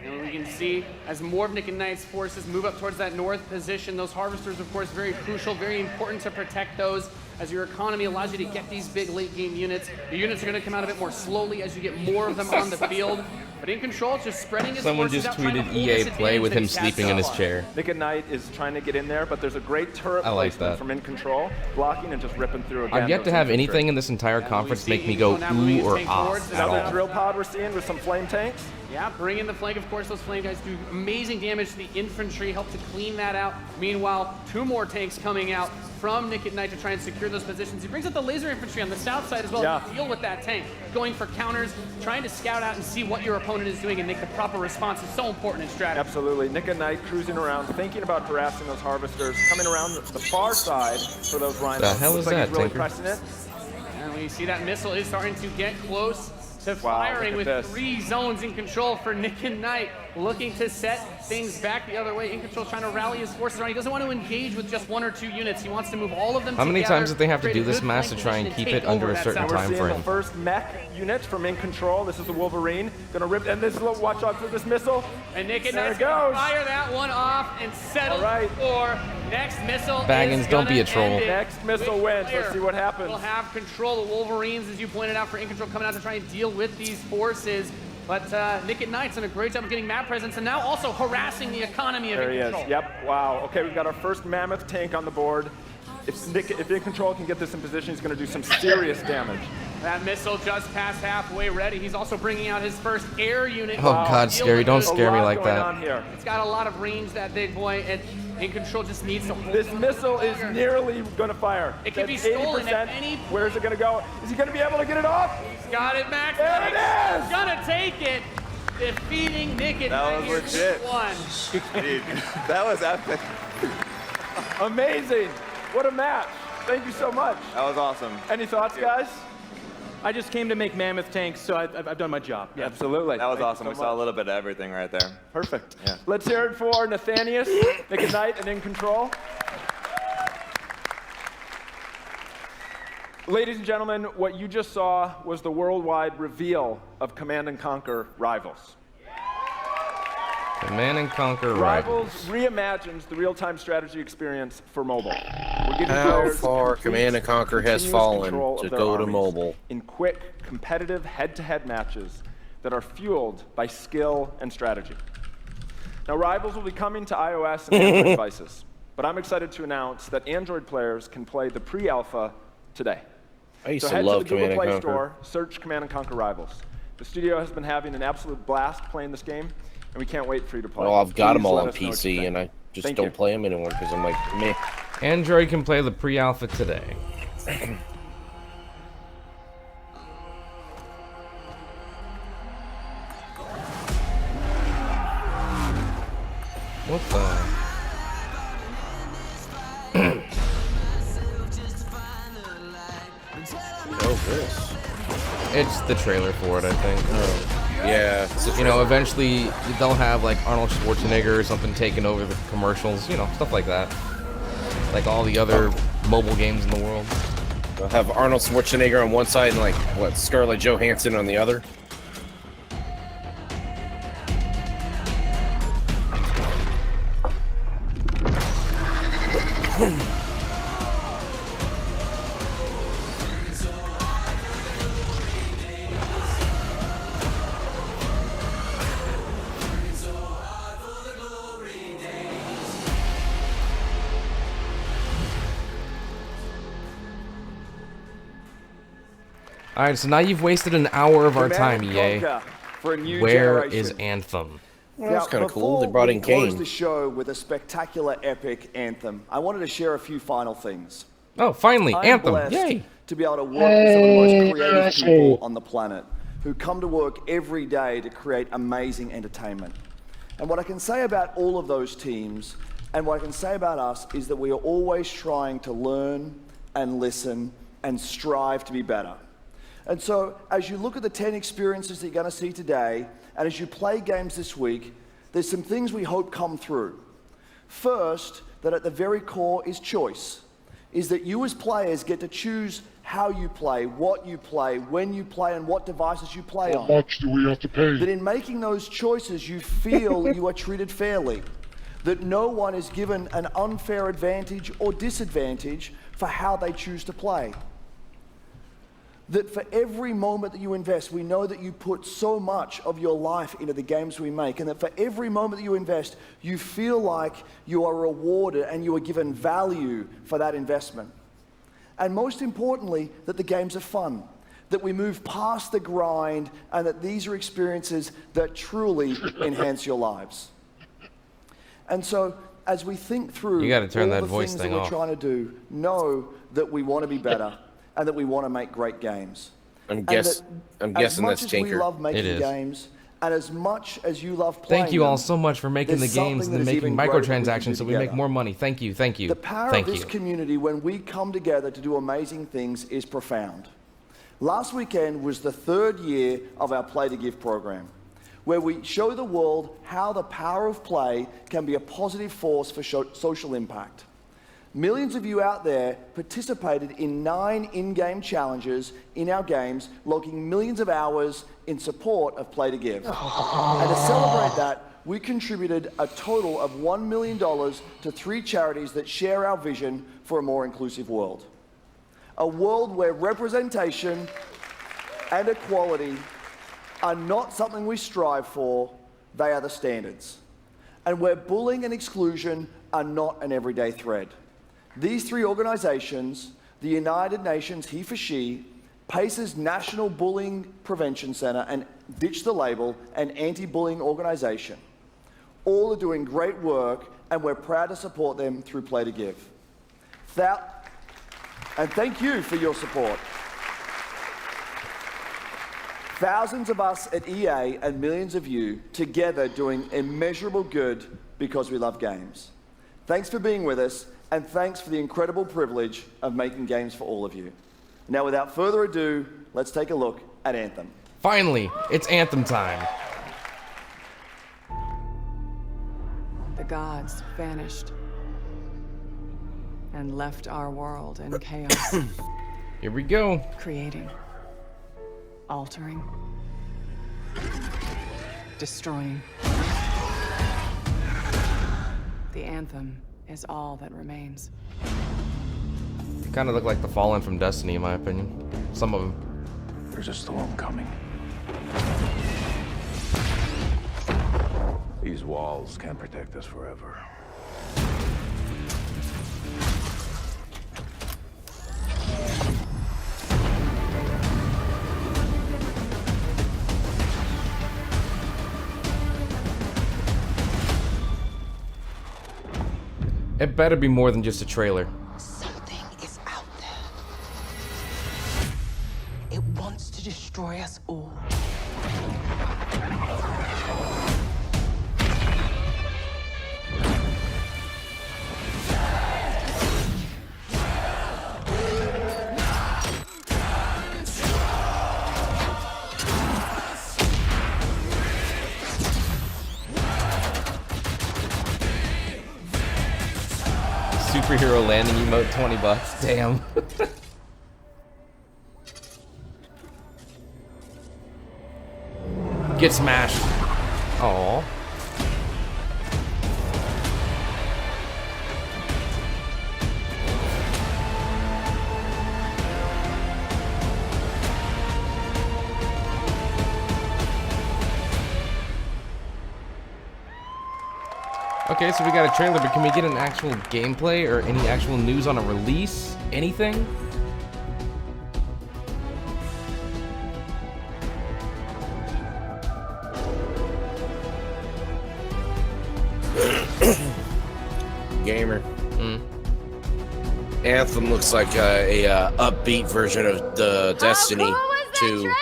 And we can see as more of Nick and Knight's forces move up towards that north position, those harvesters, of course, very crucial, very important to protect those, as your economy allows you to get these big late game units. The units are going to come out a bit more slowly as you get more of them on the field. But In Control, just spreading his Someone forces just out, tweeted EA Play with him sleeping in his far. chair. Nick at Night is trying to get in there, but there's a great turret I like placement that. from In Control, blocking and just ripping through again. I've yet to have anything in this entire conference make me go ooh or ah at Another all. drill pod we're seeing with some flame tanks. Yeah, bring in the flank. Of course, those flame guys do amazing damage to the infantry, help to clean that out. Meanwhile, 2 more tanks coming out from Nick at Night to try and secure those positions. He brings out the laser infantry on the south side as well to deal with that tank. Going for counters, trying to scout out and see what your opponent is doing and make the proper response is so important in strategy. Absolutely. Nick at Night cruising around, thinking about harassing those harvesters, coming around the far side for those rhinos. The hell is Looks like that, he's really Tinker? pressing it. And we see that missile is starting to get close to firing with 3 zones In Control for Nick and Knight, looking to set things back the other way. In Control trying to rally his forces around. He doesn't want to engage with just 1 or 2 units. He wants to move all of them How many together, times did they have to create do a this good mass to flank try and position keep take it under over a that certain south time We're seeing frame? the first mech unit from In Control. This is the Wolverine. Gonna rip, and this little watch out for this missile. And Nick and there Knight's it gonna goes. fire that one off and settle for next missile. Baggins, is don't be gonna a troll. end it. Next missile Which wins. player Let's see what happens. will have control. The Wolverines, as you pointed out, for In Control coming out to try and deal with these forces. But Nick at Knight's done a great job of getting map presence and now also harassing the economy of There In he Control. is. Yep. Wow. Okay, we've got our first mammoth tank on the board. If In Control can get this in position, he's going to do some serious damage. That missile just past halfway ready. He's also bringing out his first air unit. Oh, God, Deal scary. with Don't it. scare me A lot like going that. on here. It's got a lot of range, that big boy, and In Control just needs to hold This missile is nearly going to fire. It can That's be stolen 80%. at any point. Where's it going to go? Is he going to be able to get it off? He's got it, Max. There it is! He's gonna take it. Defeating Nick at That Night was here legit. 2-1. Dude, that was epic. Amazing. What a match. Thank you so much. That was awesome. Any thoughts, guys? I just came to make mammoth tanks, so I've done my job. Yeah. Absolutely. That was Thank you awesome. so We saw a much. little bit of everything right there. Perfect. Yeah. Let's hear it for Nathanius, Nick at Night, and In Control. Ladies and gentlemen, what you just saw was the worldwide reveal of Command & Conquer Rivals. Command & Conquer Rivals. Reimagines the real-time strategy experience for mobile. We're giving How players far complete, Command & Conquer has continuous fallen control to of their go to armies mobile. in quick, competitive, head-to-head matches that are fueled by skill and strategy. Now, Rivals will be coming to iOS and Android devices, but I'm excited to announce that Android players can play the pre-alpha today. I used So to head love to the Google Command & Play Conquer. Store, search Command & Conquer Rivals. The studio has been having an absolute blast playing this game, and we can't wait for you to play. Well, I've got them Please all let on us know what you PC, think. and I just Thank don't you. play them anymore because I'm like, meh. Android can play the pre-alpha today. What the? Oh, this. It's the trailer for it, I think. Yeah. You know, eventually they'll have like Arnold Schwarzenegger or something taking over the commercials, you know, stuff like that. Like all the other mobile games in the world. They'll have Arnold Schwarzenegger on one side and, like, what, Scarlett Johansson on the other? Alright, so now you've wasted an hour of our time, Command & EA. Conquer for a new Where generation. is Anthem? Well, that's kind of cool. They Before brought we in close Kane. the show with a spectacular, epic Anthem, I wanted to share a few final things. Oh, finally, I'm Anthem. blessed Yay. to be able to work with some of the most creative people on the planet who come to work every day to create amazing entertainment. And what I can say about all of those teams and what I can say about us is that we are always trying to learn and listen and strive to be better. And so as you look at the 10 experiences that you're going to see today, and as you play games this week, there's some things we hope come through. First, that at the very core is choice, is that you as players get to choose how you play, what you play, when you play, and what devices you play on. How much do we have to pay? That in making those choices, you feel you are treated fairly, that no one is given an unfair advantage or disadvantage for how they choose to play. That for every moment that you invest, we know that you put so much of your life into the games we make, and that for every moment that you invest, you feel like you are rewarded and you are given value for that investment. And most importantly, that the games are fun, that we move past the grind, and that these are experiences that truly enhance your lives. And so, as we think through You gotta turn all that the voice things thing that we're off. trying to do, know that we want to be better and that we want to make great games. I'm And guessing as much that's as we Tinker. love making It is. games, and as much as you love playing Thank you all them, so much for making the there's games something and that is making even greater that we can do microtransactions so we make together. more money. Thank you. Thank you. The power Thank of this you. community when we come together to do amazing things is profound. Last weekend was the 3rd year of our Play to Give program, where we show the world how the power of play can be a positive force for social impact. Millions of you out there participated in 9 in-game challenges in our games, logging millions of hours in support of Play to Give. And to celebrate that, we contributed a total of $1 million to 3 charities that share our vision for a more inclusive world. A world where representation and equality are not something we strive for, they are the standards. And where bullying and exclusion are not an everyday thread. These 3 organizations, the United Nations He for She, PACE's National Bullying Prevention Center, and Ditch the Label, an anti-bullying organization, all are doing great work, and we're proud to support them through Play to Give. And thank you for your support. Thousands of us at EA and millions of you together doing immeasurable good because we love games. Thanks for being with us, and thanks for the incredible privilege of making games for all of you. Now, without further ado, let's take a look at Anthem. Finally, it's Anthem time. The gods vanished and left our world in chaos. Here we go. Creating, altering, destroying. The Anthem is all that remains. Kind of look like the Fallen from Destiny, in my opinion. Some of them. There's a storm coming. These walls can't protect us forever. It better be more than just a trailer. Something is out there. It wants to destroy us all. Superhero landing emote, $20. Damn. Get smashed. Aww. Okay, so we got a trailer, but can we get an actual gameplay or any actual news on a release? Anything? gamer. Anthem looks like a upbeat version of the Destiny 2.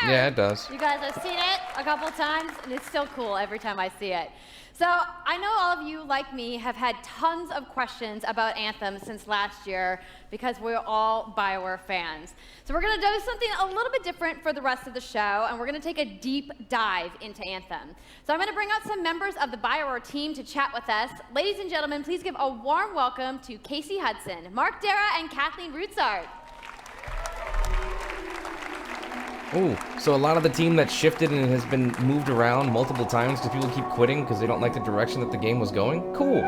Yeah, it does. You guys have seen it a couple times, and it's still cool every time I see it. So I know all of you, like me, have had tons of questions about Anthem since last year because we're all BioWare fans. So we're going to do something a little bit different for the rest of the show, and we're going to take a deep dive into Anthem. So I'm going to bring out some members of the BioWare team to chat with us. Ladies and gentlemen, please give a warm welcome to Casey Hudson, Mark Dara, and Kathleen Rutzart. Ooh, so a lot of the team that shifted and has been moved around multiple times because people keep quitting because they don't like the direction that the game was going? Cool.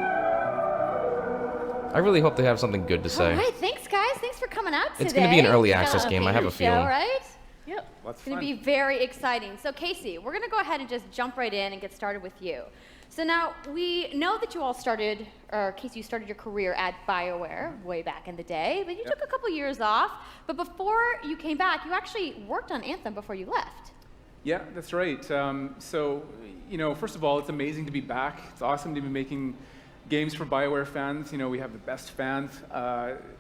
I really hope they have something good to say. All right, thanks guys. Thanks for coming out today. It's going to be an early access game, I have a feeling. Right? Yep. It's going to be very exciting. So Casey, we're going to go ahead and just jump right in and get started with you. So now, we know that you all started, or Casey, you started your career at BioWare way back in the day, but you took a couple years off. But before you came back, you actually worked on Anthem before you left. Yeah, that's right. So, you know, first of all, it's amazing to be back. It's awesome to be making games for BioWare fans. You know, we have the best fans.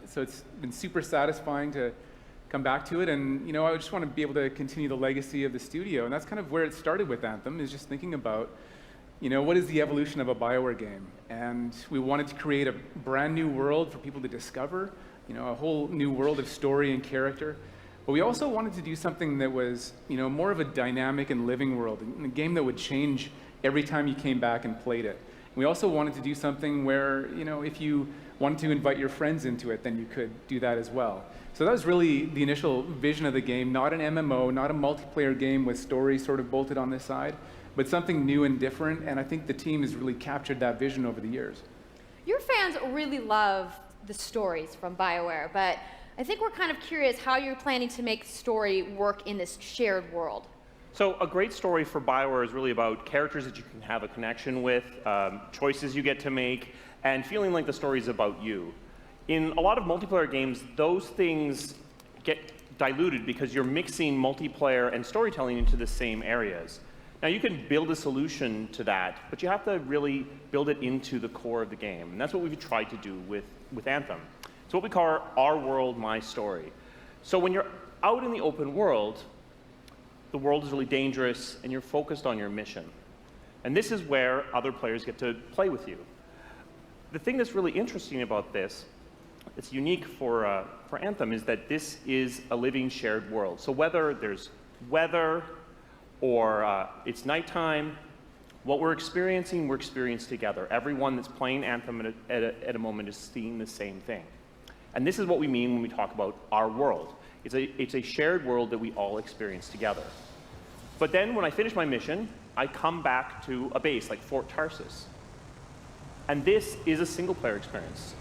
So it's been super satisfying to come back to it. And, you know, I just want to be able to continue the legacy of the studio. And that's kind of where it started with Anthem, is just thinking about, you know, what is the evolution of a BioWare game? And we wanted to create a brand new world for people to discover, you know, a whole new world of story and character. But we also wanted to do something that was, you know, more of a dynamic and living world, a game that would change every time you came back and played it. We also wanted to do something where, you know, if you wanted to invite your friends into it, then you could do that as well. So that was really the initial vision of the game, not an MMO, not a multiplayer game with story sort of bolted on this side, but something new and different, and I think the team has really captured that vision over the years. Your fans really love the stories from BioWare, but I think we're kind of curious how you're planning to make story work in this shared world. So a great story for BioWare is really about characters that you can have a connection with, choices you get to make, and feeling like the story is about you. In a lot of multiplayer games, those things get diluted because you're mixing multiplayer and storytelling into the same areas. Now, you can build a solution to that, but you have to really build it into the core of the game. And that's what we've tried to do with Anthem. It's what we call our world, my story. So when you're out in the open world, the world is really dangerous, and you're focused on your mission. And this is where other players get to play with you. The thing that's really interesting about this, it's unique for Anthem, is that this is a living shared world. So whether there's weather, or it's nighttime, what we're experiencing together. Everyone that's playing Anthem at a moment is seeing the same thing. And this is what we mean when we talk about our world. It's a shared world that we all experience together. But then when I finish my mission, I come back to a base like Fort Tarsus. And this is a single player experience.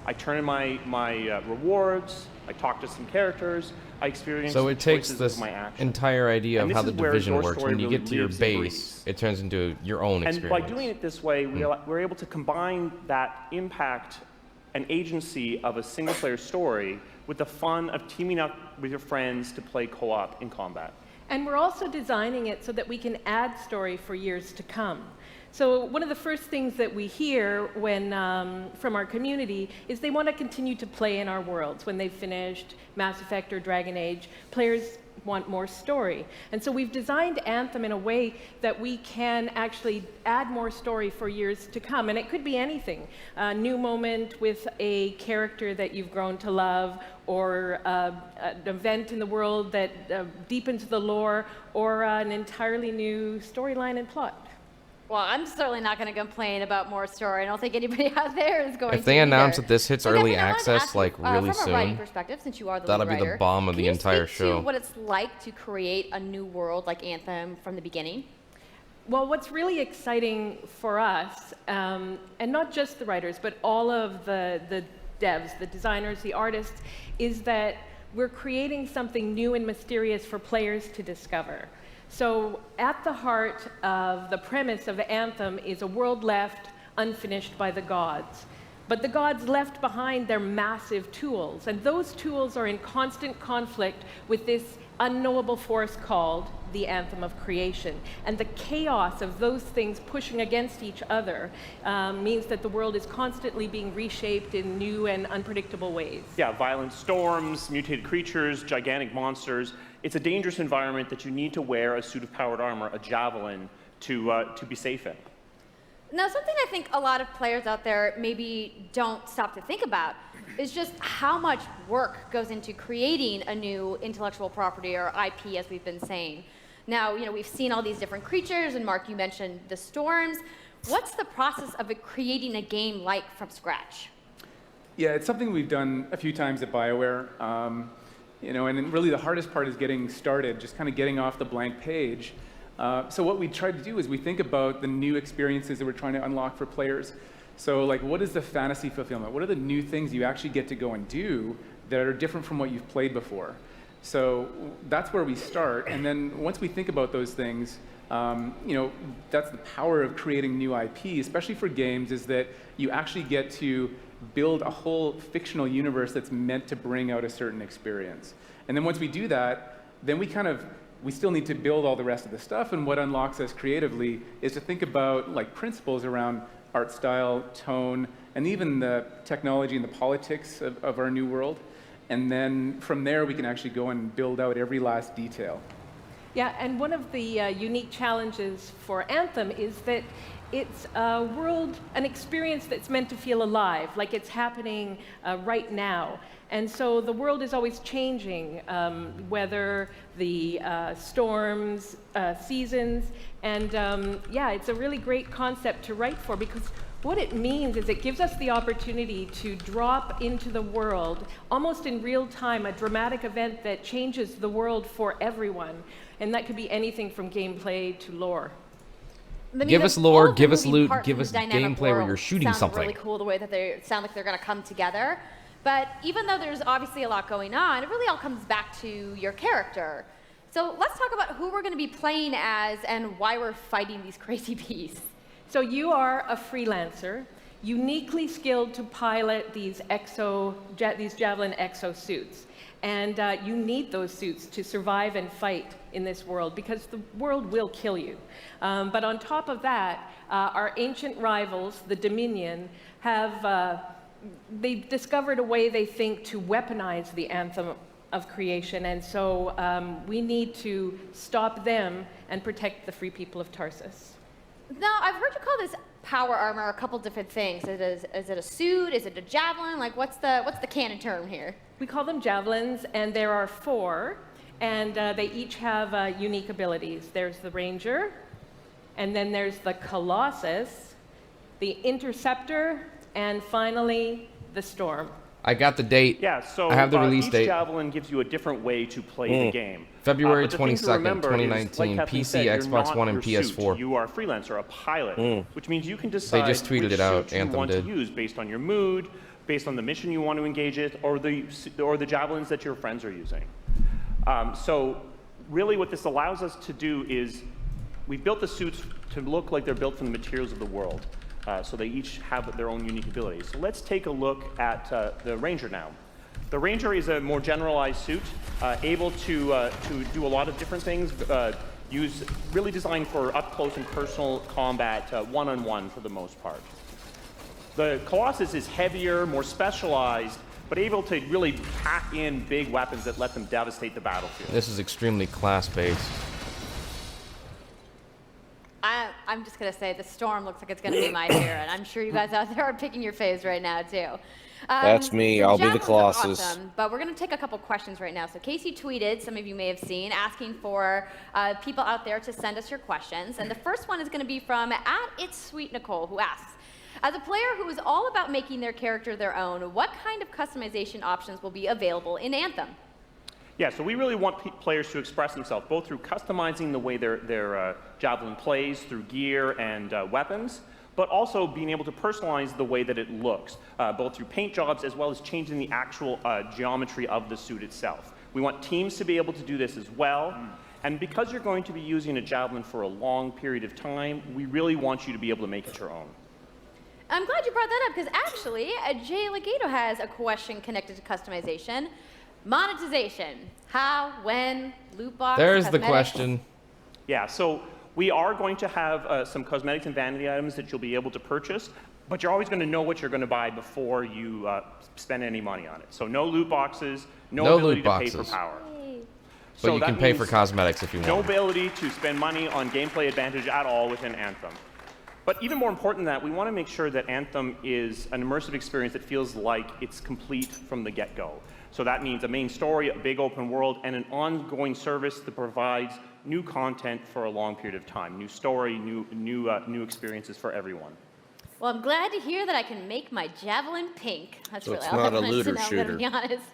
I turn in my rewards, I talk to some characters, I experience So it takes this my actions. entire idea of how the division works. When you really get to your base, it turns into your own experience. And by doing it this way, we're able to combine that impact and agency of a single-player story with the fun of teaming up with your friends to play co-op in combat. And we're also designing it so that we can add story for years to come. So one of the first things that we hear when, from our community is they want to continue to play in our worlds. When they've finished Mass Effect or Dragon Age, players want more story. And so we've designed Anthem in a way that we can actually add more story for years to come. And it could be anything. A new moment with a character that you've grown to love, or an event in the world that deepens the lore, or an entirely new storyline and plot. Well, I'm certainly not going to complain about more story. I don't think anybody out there is going to. If they announce that this hits So early Kathleen, I wanted to access ask like you, really from a writing soon, perspective, since you are the that'll lead be the writer, bomb of the entire Can you show. speak to what it's like to create a new world like Anthem from the beginning? Well, what's really exciting for us, and not just the writers, but all of the devs, the designers, the artists, is that we're creating something new and mysterious for players to discover. So at the heart of the premise of Anthem is a world left unfinished by the gods. But the gods left behind their massive tools, and those tools are in constant conflict with this unknowable force called the Anthem of Creation. And the chaos of those things pushing against each other means that the world is constantly being reshaped in new and unpredictable ways. Yeah, violent storms, mutated creatures, gigantic monsters. It's a dangerous environment that you need to wear a suit of powered armor, a javelin, to be safe in. Now, something I think a lot of players out there maybe don't stop to think about is just how much work goes into creating a new intellectual property, or IP, as we've been saying. Now, we've seen all these different creatures, and Mark, you mentioned the storms. What's the process of creating a game like from scratch? Yeah, it's something we've done a few times at BioWare. And really the hardest part is getting started, just kind of getting off the blank page. So what we try to do is we think about the new experiences that we're trying to unlock for players. So like, what is the fantasy fulfillment? What are the new things you actually get to go and do that are different from what you've played before? So that's where we start. And then once we think about those things, that's the power of creating new IP, especially for games, is that you actually get to build a whole fictional universe that's meant to bring out a certain experience. And then once we do that, then we still need to build all the rest of the stuff, and what unlocks us creatively is to think about principles around art style, tone, and even the technology and the politics of our new world. And then from there, we can actually go and build out every last detail. Yeah, and one of the unique challenges for Anthem is that it's a world, an experience that's meant to feel alive, like it's happening right now. And so the world is always changing, whether the storms, seasons, and it's a really great concept to write for, because what it means is it gives us the opportunity to drop into the world, almost in real time, a dramatic event that changes the world for everyone. And that could be anything from gameplay to lore. Give us lore, give us loot, give us gameplay where you're shooting something. Really cool the way that they sound like they're going to come together. But even though there's obviously a lot going on, it really all comes back to your character. So let's talk about who we're going to be playing as and why we're fighting these crazy beasts. So you are a freelancer, uniquely skilled to pilot these Javelin exosuits. And you need those suits to survive and fight in this world, because the world will kill you. But on top of that, our ancient rivals, the Dominion, they've discovered a way, they think, to weaponize the Anthem of Creation. And so we need to stop them and protect the free people of Tarsus. Now, I've heard you call this power armor a couple different things. Is it a suit? Is it a javelin? Like, what's the canon term here? We call them javelins, and there are 4, and they each have unique abilities. There's the Ranger, and then there's the Colossus, the Interceptor, and finally, the Storm. I got the date. Yeah, so I have the release date. Each javelin gives you a different way to play the game. February 22nd, 2019, like PC, said, Xbox One, and PS4. Suit. You are a freelancer, a pilot, which means you can decide they just tweeted which it out, suit you Anthem want did. to use based on your mood, based on the mission you want to engage it, or the javelins that your friends are using. So really what this allows us to do is we built the suits to look like they're built from the materials of the world. So they each have their own unique abilities. So let's take a look at the Ranger now. The Ranger is a more generalized suit, able to do a lot of different things, really designed for up-close and personal combat, one-on-one for the most part. The Colossus is heavier, more specialized, but able to really pack in big weapons that let them devastate the battlefield. This is extremely class-based. I'm just going to say the Storm looks like it's going to be my hero, and I'm sure you guys out there are picking your faves right now, too. That's me. I'll be the Colossus. Awesome, but we're going to take a couple questions right now. So Casey tweeted, some of you may have seen, asking for people out there to send us your questions. And the first one is going to be from @It'sSweetNicole, who asks, as a player who is all about making their character their own, what kind of customization options will be available in Anthem? Yeah, so we really want players to express themselves, both through customizing the way their javelin plays, through gear and weapons, but also being able to personalize the way that it looks, both through paint jobs as well as changing the actual geometry of the suit itself. We want teams to be able to do this as well. And because you're going to be using a javelin for a long period of time, we really want you to be able to make it your own. I'm glad you brought that up because actually, Jay Legato has a question connected to customization. Monetization. How, when, loot box, There's the cosmetics. question. Yeah, so we are going to have some cosmetics and vanity items that you'll be able to purchase, but you're always going to know what you're going to buy before you spend any money on it. So no loot boxes, no ability loot to pay for boxes. power. But you can pay for cosmetics if you want. No ability to spend money on gameplay advantage at all within Anthem. But even more important than that, we want to make sure that Anthem is an immersive experience that feels like it's complete from the get-go. So that means a main story, a big open world, and an ongoing service that provides new content for a long period of time. New story, new experiences for everyone. Well, I'm glad to hear that I can make my javelin pink. That's So really it's all I not a wanted looter to know, I'm shooter. gonna be honest.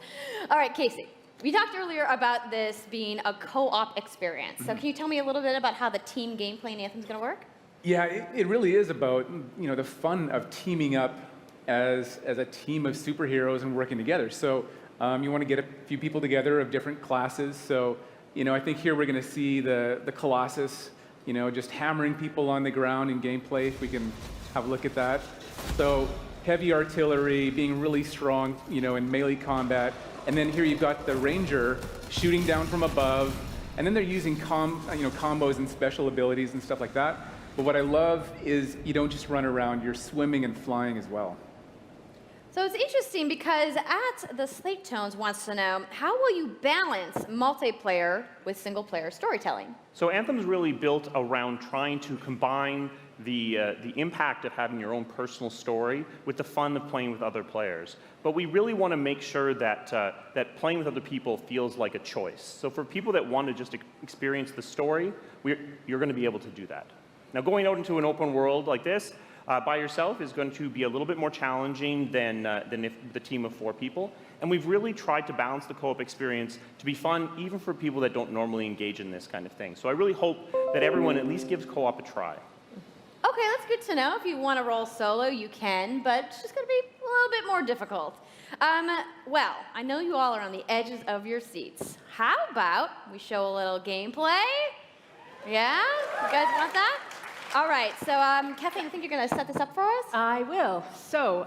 All right, Casey. We talked earlier about this being a co-op experience. So can you tell me a little bit about how the team gameplay in Anthem's going to work? Yeah, it really is about the fun of teaming up as a team of superheroes and working together. So you want to get a few people together of different classes. So I think here we're going to see the Colossus, just hammering people on the ground in gameplay. If we can have a look at that. So heavy artillery, being really strong, in melee combat. And then here you've got the Ranger shooting down from above, and then they're using combos and special abilities and stuff like that. But what I love is you don't just run around, you're swimming and flying as well. So it's interesting because the Slate Tones wants to know, how will you balance multiplayer with single-player storytelling? So Anthem's really built around trying to combine the impact of having your own personal story with the fun of playing with other players. But we really want to make sure that that playing with other people feels like a choice. So for people that want to just experience the story, you're going to be able to do that. Now, going out into an open world like this by yourself is going to be a little bit more challenging than if the team of 4 people. And we've really tried to balance the co-op experience to be fun, even for people that don't normally engage in this kind of thing. So I really hope that everyone at least gives co-op a try. Okay, that's good to know. If you want to roll solo, you can, but it's just going to be a little bit more difficult. Well, I know you all are on the edges of your seats. How about we show a little gameplay? Yeah? You guys want that? All right, so Kathleen, I think you're going to set this up for us? I will. So,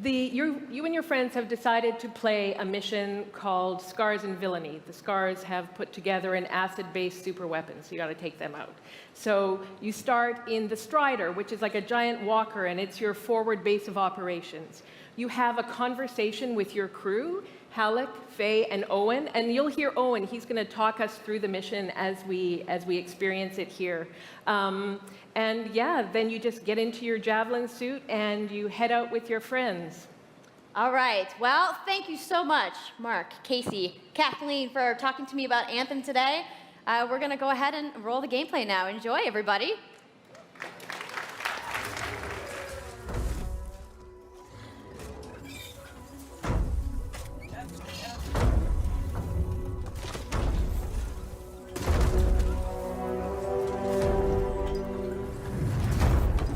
you and your friends have decided to play a mission called Scars and Villainy. The Scars have put together an acid-based super weapon, so you got to take them out. So you start in the Strider, which is like a giant walker, and it's your forward base of operations. You have a conversation with your crew, Halleck, Faye, and Owen, and you'll hear Owen. He's going to talk us through the mission as we experience it here. And yeah, then you just get into your javelin suit and you head out with your friends. All right. Well, thank you so much, Mark, Casey, Kathleen, for talking to me about Anthem today. We're going to go ahead and roll the gameplay now. Enjoy, everybody.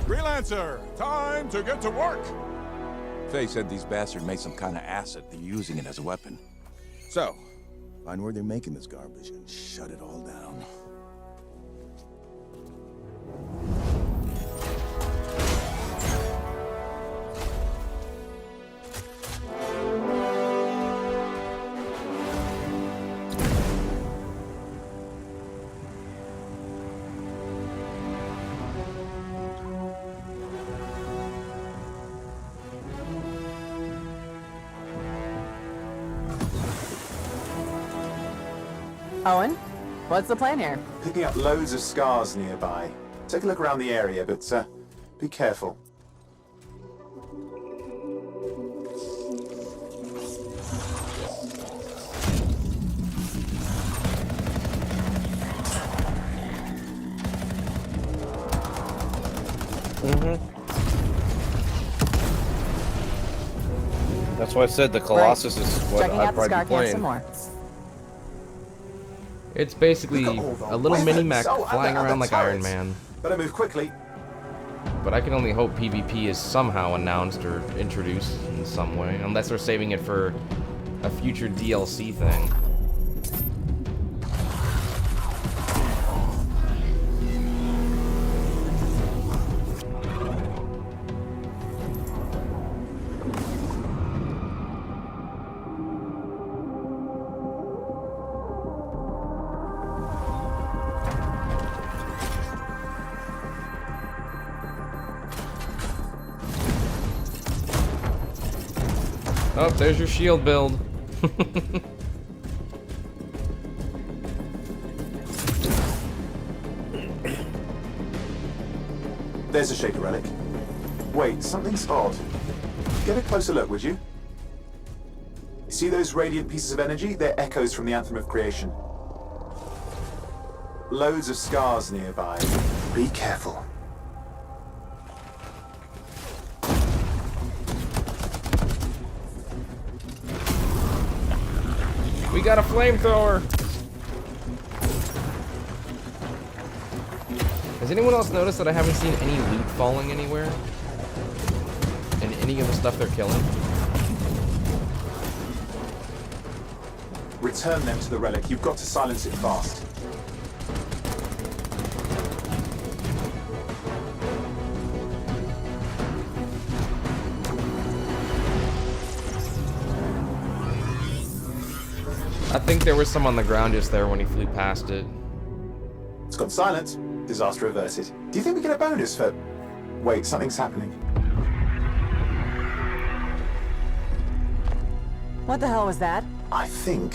Freelancer, time to get to work! Faye said these bastards made some kind of acid. They're using it as a weapon. So, find where they're making this garbage and shut it all down. Owen, what's the plan here? Picking up loads of scars nearby. Take a look around the area, but be careful. That's why I said the Colossus is what Checking I'd out the probably scar be camp playing. some more. It's basically a little mini-mech flying around like Iron Man. Better move quickly. But I can only hope PvP is somehow announced or introduced in some way, unless they're saving it for a future DLC thing. Oh, there's your shield build. There's a Shaper relic. Wait, something's odd. Get a closer look, would you? See those radiant pieces of energy? They're echoes from the Anthem of Creation. Loads of scars nearby. Be careful. We got a flamethrower. Has anyone else noticed that I haven't seen any loot falling anywhere? In any of the stuff they're killing? Return them to the relic. You've got to silence it fast. I think there was some on the ground just there when he flew past it. It's gone silent. Disaster averted. Do you think we get a bonus for... Wait, something's happening. What the hell was that? I think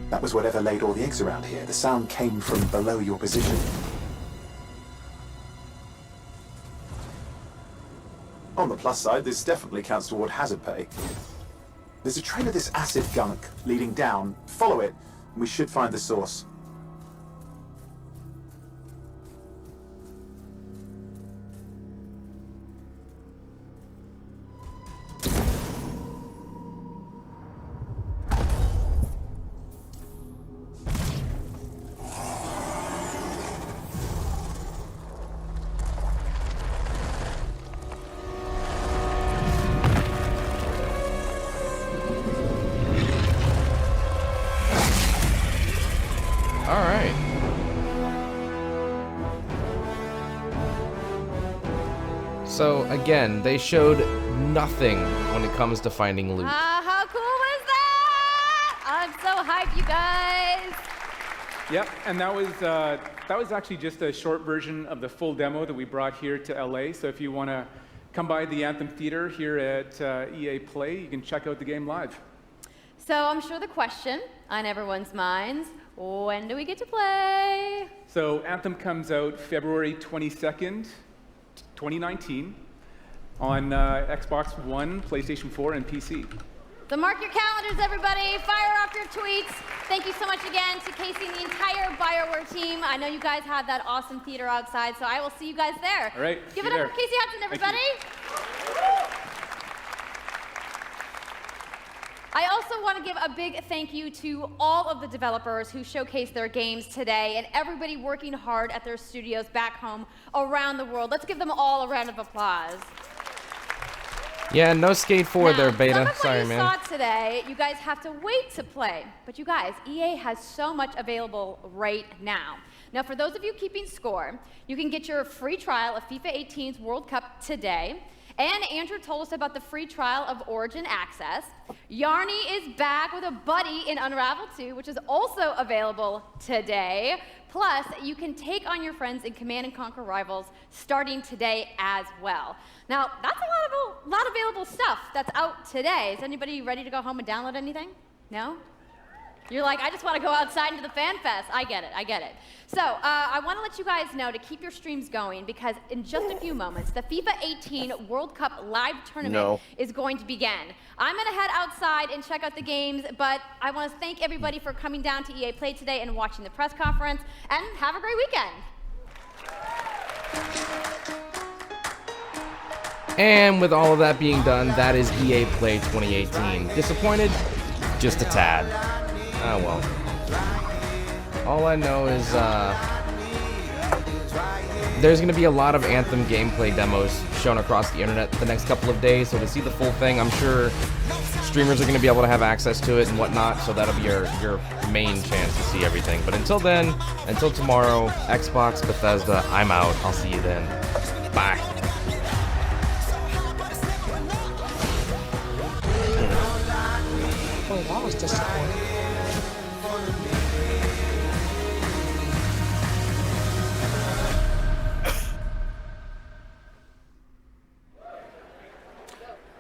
that was whatever laid all the eggs around here. The sound came from below your position. On the plus side, this definitely counts toward hazard pay. There's a trail of this acid gunk leading down. Follow it, and we should find the source. Alright. So, again, they showed nothing when it comes to finding loot. How cool was that? I'm so hyped, you guys. Yep, and that was actually just a short version of the full demo that we brought here to LA. So if you want to come by the Anthem Theater here at EA Play, you can check out the game live. So I'm sure the question on everyone's minds, when do we get to play? So Anthem comes out February 22nd, 2019 on Xbox One, PlayStation 4, and PC. So mark your calendars, everybody. Fire off your tweets. Thank you so much again to Casey and the entire BioWare team. I know you guys have that awesome theater outside, so I will see you guys there. All right. Give it up for Casey Hudson, everybody. I also want to give a big thank you to all of the developers who showcased their games today and everybody working hard at their studios back home around the world. Let's give them all a round of applause. Yeah, no Skate 4 there, Beta. Some of Sorry, what you man. saw today, you guys have to wait to play. But you guys, EA has so much available right now. Now, for those of you keeping score, you can get your free trial of FIFA 18's World Cup today. And Andrew told us about the free trial of Origin Access. Yarny is back with a buddy in Unravel 2, which is also available today. Plus, you can take on your friends in Command & Conquer Rivals starting today as well. Now, that's a lot of available stuff that's out today. Is anybody ready to go home and download anything? No? You're like, I just want to go outside into the fan fest. I get it, I get it. So I want to let you guys know to keep your streams going because in just a few moments, the FIFA 18 World Cup live tournament is going to begin. I'm going to head outside and check out the games, but I want to thank everybody for coming down to EA Play today and watching the press conference, and have a great weekend. And with all of that being done, that is EA Play 2018. Disappointed? Just a tad. Oh well. All I know is there's going to be a lot of Anthem gameplay demos shown across the internet the next couple of days, so to see the full thing, I'm sure streamers are going to be able to have access to it and whatnot, so that'll be your main chance to see everything. But until then, until tomorrow, Xbox, Bethesda, I'm out. I'll see you then. Bye. Oh, that was disappointing.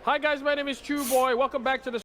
Hi guys, my name is Chew Boy. Welcome back to the